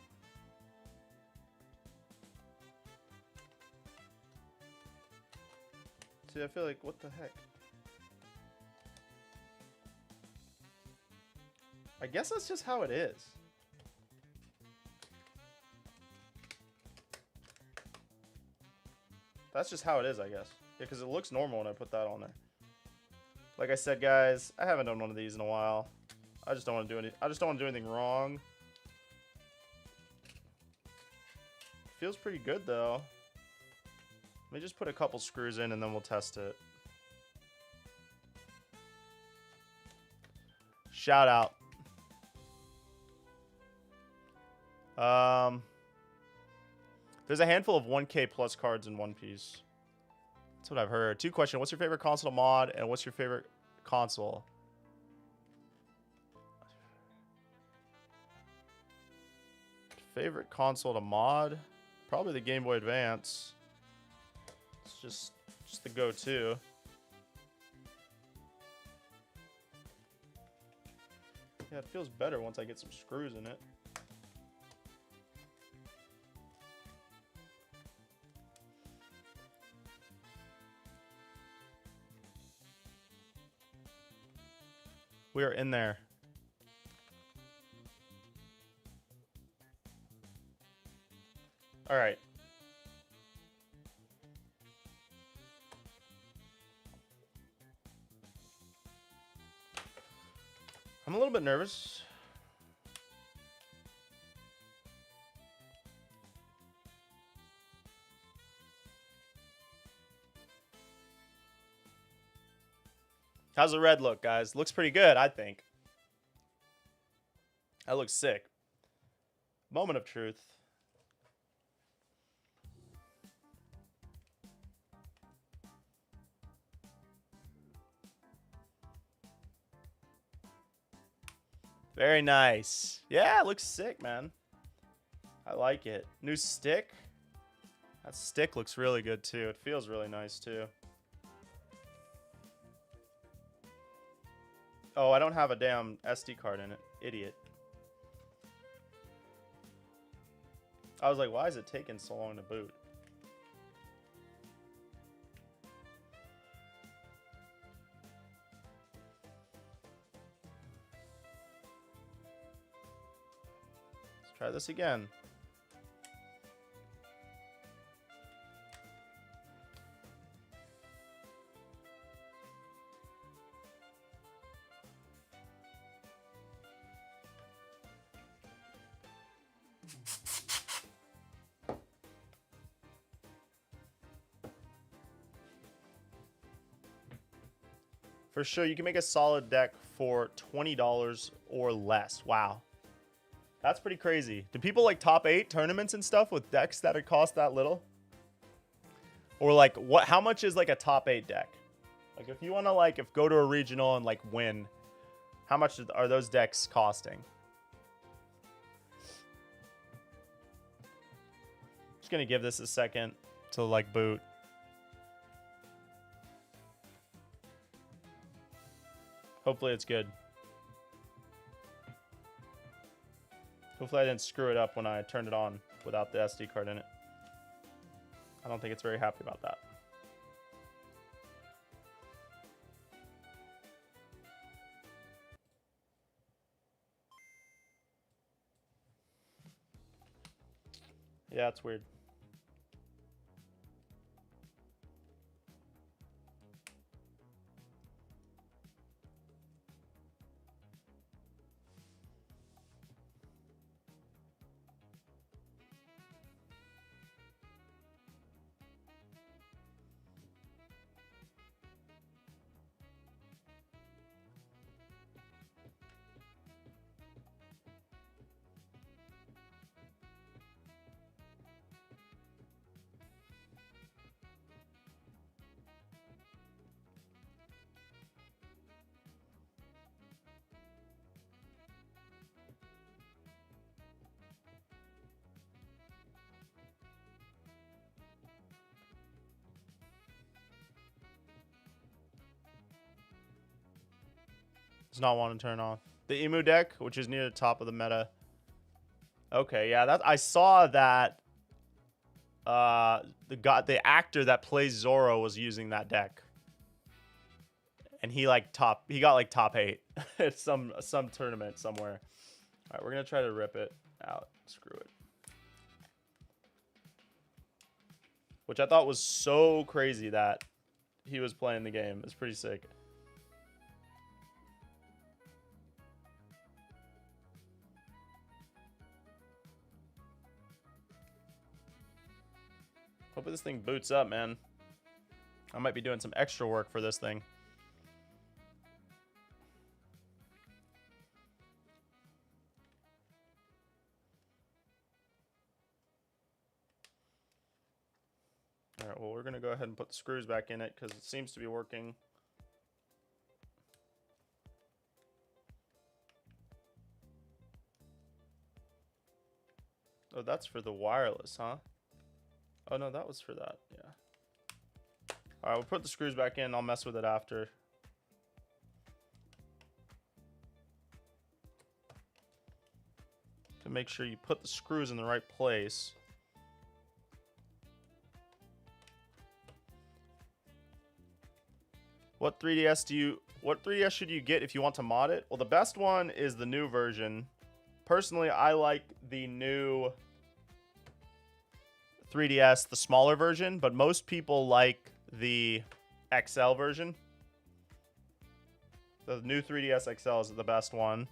See, I feel like, what the heck? I guess that's just how it is. That's just how it is, I guess. Yeah, because it looks normal when I put that on there. Like I said, guys, I haven't done one of these in a while. I just don't want to do anything wrong. Feels pretty good though. Let me just put a couple screws in and then we'll test it. Shout out. There's a handful of 1K plus cards in One Piece. That's what I've heard. 2 questions. What's your favorite console to mod and what's your favorite console? Favorite console to mod? Probably the Game Boy Advance. It's just the go-to. Yeah, it feels better once I get some screws in it. We are in there. All right. I'm a little bit nervous. How's the red look, guys? Looks pretty good, I think. That looks sick. Moment of truth. Very nice. Yeah, it looks sick, man. I like it. New stick. That stick looks really good, too. It feels really nice, too. Oh, I don't have a damn SD card in it. Idiot. I was like, why is it taking so long to boot? Let's try this again. For sure, you can make a solid deck for $20 or less. Wow. That's pretty crazy. Do people like top 8 tournaments and stuff with decks that cost that little? Or like how much is like a top 8 deck? Like if you want to like go to a regional and like win, how much are those decks costing? Just gonna give this a second to like boot. Hopefully it's good. Hopefully I didn't screw it up when I turned it on without the SD card in it. I don't think it's very happy about that. Yeah, it's weird. Does not want to turn on. The Emu deck, which is near the top of the meta. Okay, yeah, that I saw that the actor that plays Zoro was using that deck. And he got like top 8 at some tournament somewhere. All right, we're going to try to rip it out. Screw it. Which I thought was so crazy that he was playing the game. It's pretty sick. Hope this thing boots up, man. I might be doing some extra work for this thing. All right, well, we're going to go ahead and put the screws back in it because it seems to be working. Oh, that's for the wireless, huh? Oh, no, that was for that. Yeah. All right, we'll put the screws back in. I'll mess with it after. To make sure you put the screws in the right place. What 3DS should you get if you want to mod it? Well, the best one is the new version. Personally, I like the new 3DS, the smaller version, but most people like the XL version. The new 3DS XL is the best one.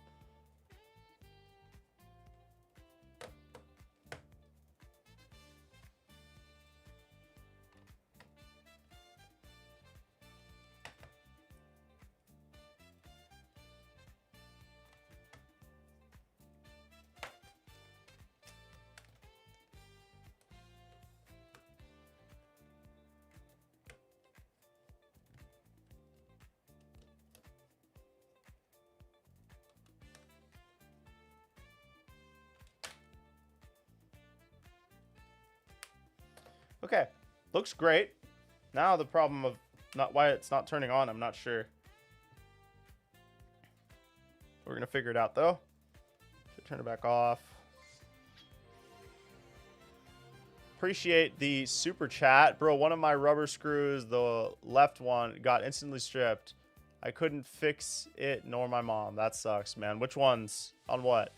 Okay, looks great. Now the problem of why it's not turning on, I'm not sure. We're gonna figure it out though. Should turn it back off. Appreciate the super chat, bro. One of my rubber screws, the left one, got instantly stripped. I couldn't fix it nor my mom. That sucks, man. Which ones? On what?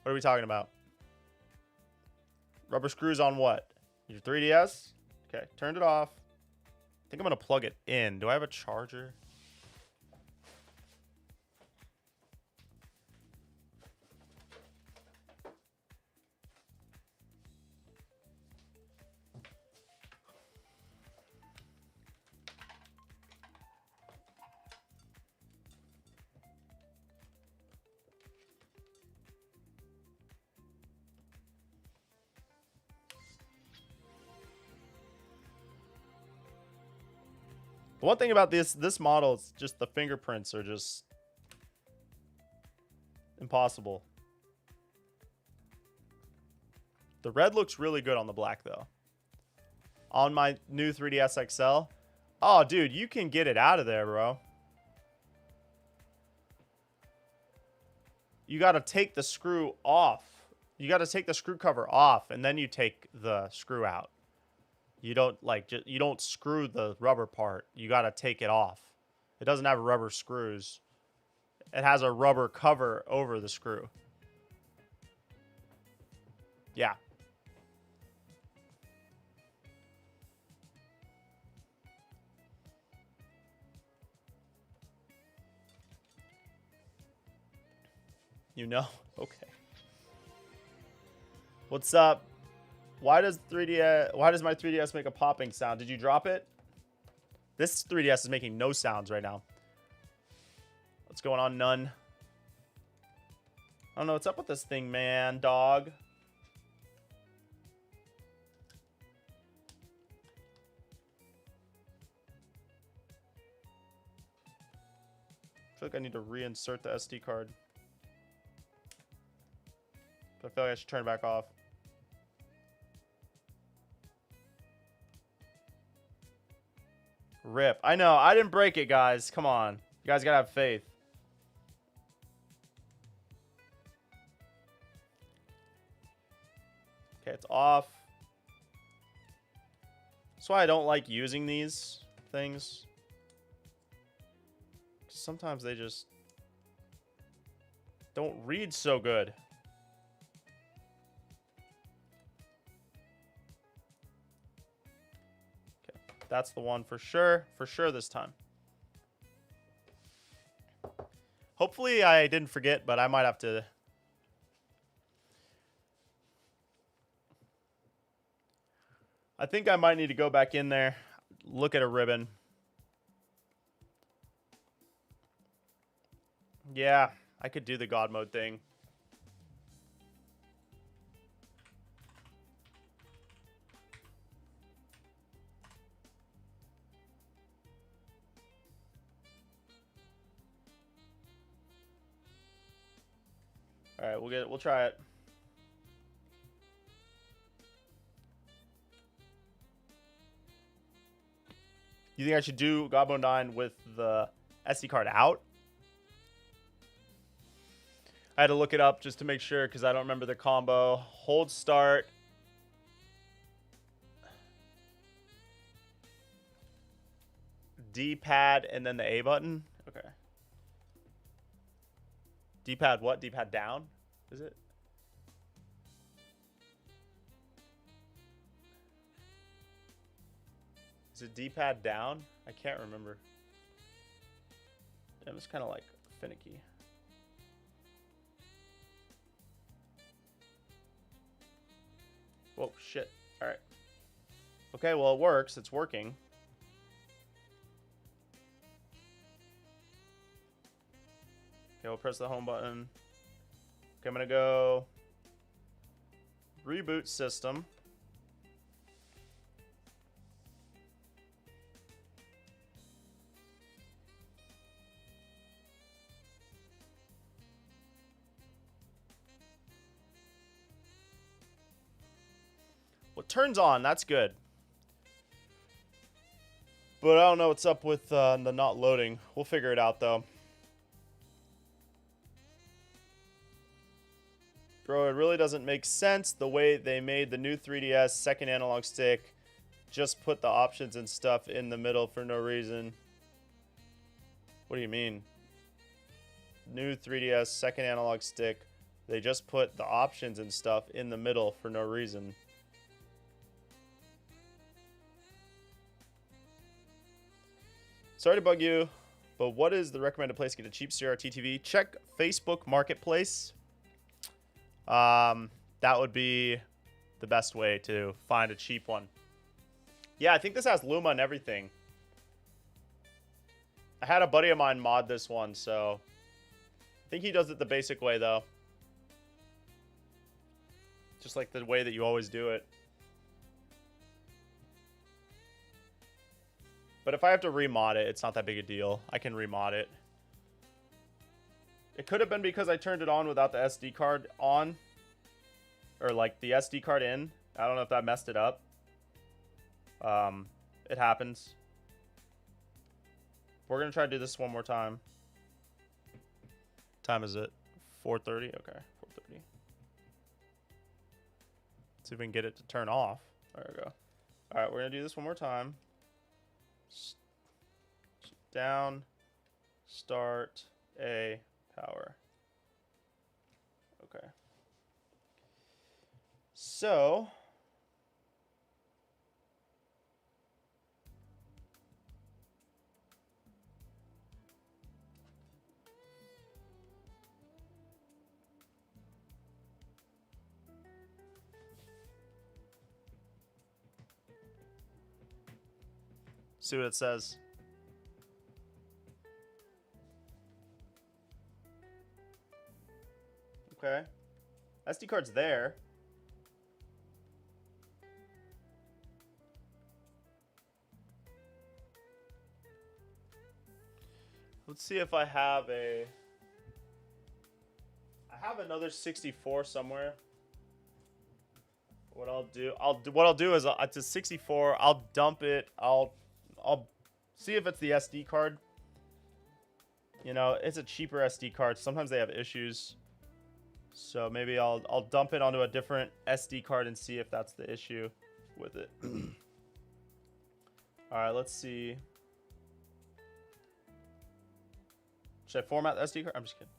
What are we talking about? Rubber screws on what? Your 3DS? Okay, turned it off. I think I'm going to plug it in. Do I have a charger? The one thing about this model is just the fingerprints are just impossible. The red looks really good on the black, though. On my new 3DS XL. Oh, dude, you can get it out of there, bro. You got to take the screw off. You got to take the screw cover off, and then you take the screw out. You don't, like, you don't screw the rubber part. You got to take it off. It doesn't have rubber screws. It has a rubber cover over the screw. Yeah. You know? Okay. What's up? Why does my 3DS make a popping sound? Did you drop it? This 3DS is making no sounds right now. What's going on, none? I don't know what's up with this thing, man, dog. I feel like I need to reinsert the SD card. But I feel like I should turn it back off. Rip. I know. I didn't break it, guys. Come on. You guys gotta have faith. Okay, it's off. That's why I don't like using these things. Sometimes they just don't read so good. That's the one for sure this time. Hopefully I didn't forget, but I might have to. I think I might need to go back in there, look at a ribbon. Yeah, I could do the God mode thing. All right, we'll try it. You think I should do God Mode 9 with the SD card out? I had to look it up just to make sure because I don't remember the combo. Hold start. D-pad and then the A button. Okay. D-pad what? D-pad down? Is it? Is it D-pad down? I can't remember. It was kind of like finicky. Whoa, shit. All right. Okay, well, it works. It's working. Okay, we'll press the home button. Okay, I'm going to go reboot system. Well, it turns on. That's good. But I don't know what's up with the not loading. We'll figure it out, though. Bro, it really doesn't make sense the way they made the new 3DS second analog stick. Just put the options and stuff in the middle for no reason. What do you mean? New 3DS second analog stick. They just put the options and stuff in the middle for no reason. Sorry to bug you, but what is the recommended place to get a cheap CRT TV? Check Facebook Marketplace. That would be the best way to find a cheap one. Yeah, I think this has Luma and everything. I had a buddy of mine mod this one, so I think he does it the basic way, though. Just like the way that you always do it. But if I have to remod it, it's not that big a deal. I can remod it. It could have been because I turned it on without the SD card on. Or like the SD card in. I don't know if that messed it up. It happens. We're going to try to do this one more time. Time is it? 4:30? Okay, 4:30. See if we can get it to turn off. There we go. All right, we're going to do this one more time. Down, start, A, power. Okay. So... see what it says. Okay. SD card's there. Let's see if I have a... I have another 64 somewhere. What I'll do is it's a 64. I'll dump it. I'll see if it's the SD card. You know, it's a cheaper SD card. Sometimes they have issues. So maybe I'll dump it onto a different SD card and see if that's the issue with it. All right, let's see. Should I format the SD card? I'm just kidding.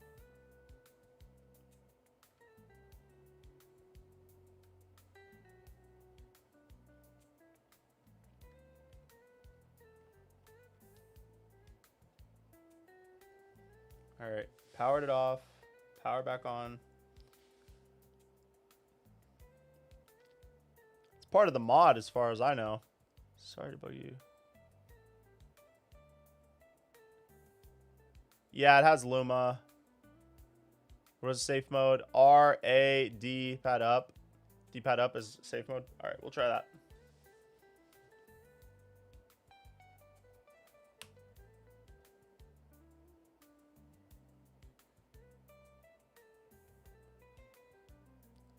All right, powered it off, power back on. It's part of the mod as far as I know. Sorry to bug you. Yeah, it has Luma. What is safe mode? R-A-D pad up. D-pad up is safe mode. All right, we'll try that.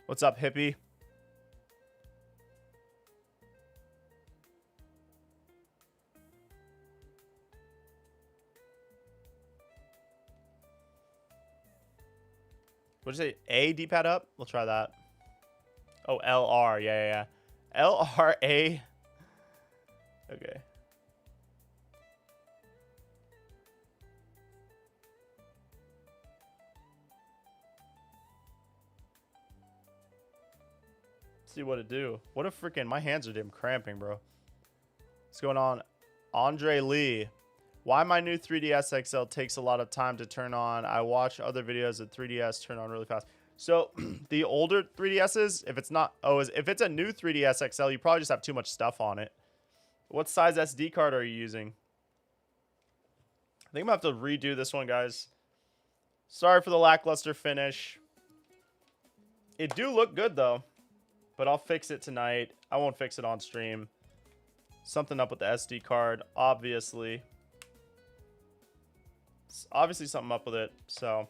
What's up, hippie? What'd you say? A D-pad up? We'll try that. Oh, LR. Yeah. LRA. Okay. See what it do. What a freaking... My hands are damn cramping, bro. What's going on? Andre Lee. Why my new 3DS XL takes a lot of time to turn on. I watch other videos of 3DS turn on really fast. So the older 3DSs, if it's not... Oh, if it's a new 3DS XL, you probably just have too much stuff on it. What size SD card are you using? I think I'm going to have to redo this one, guys. Sorry for the lackluster finish. It do look good, though. But I'll fix it tonight. I won't fix it on stream. Something up with the SD card, obviously. Obviously something up with it, so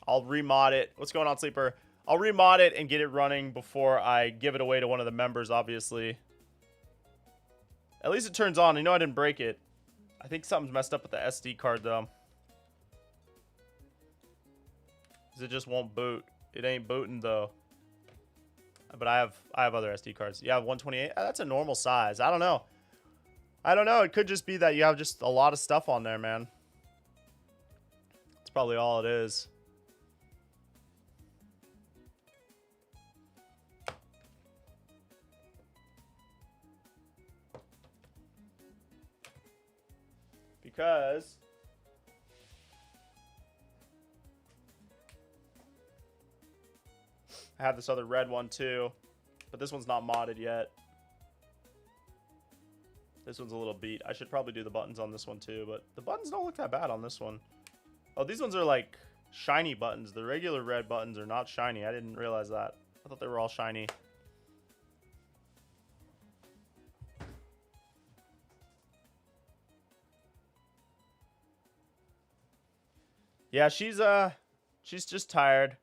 I'll remod it. What's going on, Sleeper? I'll remod it and get it running before I give it away to one of the members, obviously. At least it turns on. You know I didn't break it. I think something's messed up with the SD card, though. 'Cause it just won't boot. It ain't booting, though. But I have other SD cards. You have 128? That's a normal size. I don't know. It could just be that you have just a lot of stuff on there, man. That's probably all it is. Because I have this other red one too, but this one's not modded yet. This one's a little beat. I should probably do the buttons on this one too, but the buttons don't look that bad on this one. Oh, these ones are like shiny buttons. The regular red buttons are not shiny. I didn't realize that. I thought they were all shiny. Yeah, she's just tired.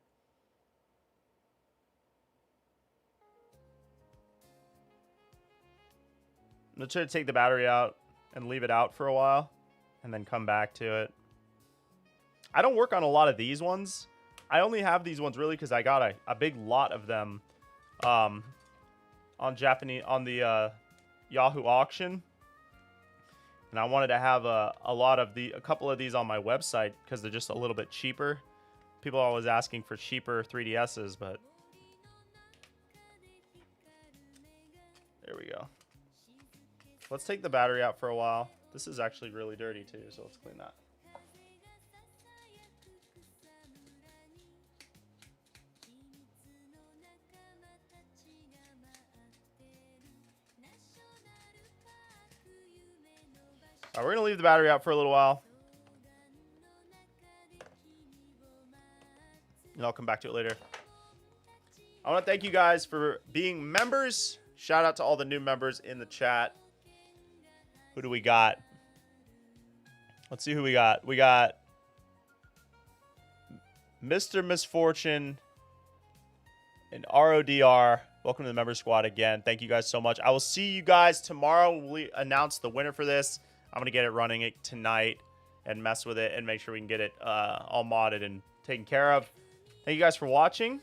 I'm gonna try to take the battery out and leave it out for a while and then come back to it. I don't work on a lot of these ones. I only have these ones really because I got a big lot of them on the Yahoo auction. And I wanted to have a couple of these on my website because they're just a little bit cheaper. People are always asking for cheaper 3DSs, but there we go. Let's take the battery out for a while. This is actually really dirty too, so let's clean that. All right, we're gonna leave the battery out for a little while. And I'll come back to it later. I want to thank you guys for being members. Shout out to all the new members in the chat. Who do we got? Let's see who we got. We got Mr. Misfortune and RODR. Welcome to the member squad again. Thank you guys so much. I will see you guys tomorrow when we announce the winner for this. I'm going to get it running it tonight and mess with it and make sure we can get it all modded and taken care of. Thank you guys for watching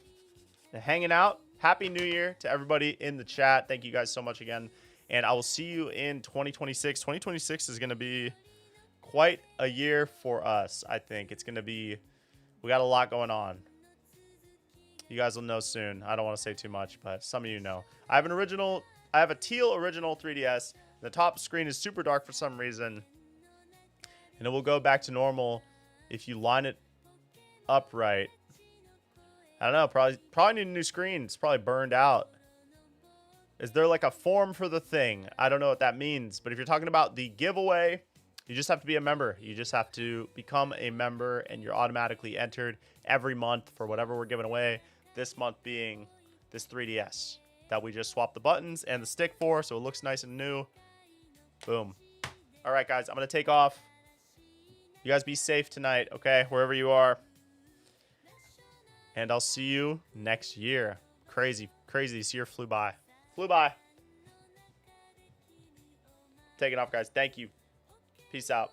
and hanging out. Happy New Year to everybody in the chat. Thank you guys so much again. And I will see you in 2026. 2026 is going to be quite a year for us, I think. It's going to be, we got a lot going on. You guys will know soon. I don't want to say too much, but some of you know. I have a teal original 3DS. The top screen is super dark for some reason. And it will go back to normal if you line it up right. I don't know, probably need a new screen. It's probably burned out. Is there like a form for the thing? I don't know what that means. But if you're talking about the giveaway, you just have to be a member. You just have to become a member and you're automatically entered every month for whatever we're giving away. This month being this 3DS that we just swapped the buttons and the stick for, so it looks nice and new. Boom. All right, guys, I'm going to take off. You guys be safe tonight, okay? Wherever you are. And I'll see you next year. Crazy, crazy. This year flew by. Flew by. Taking off, guys. Thank you. Peace out.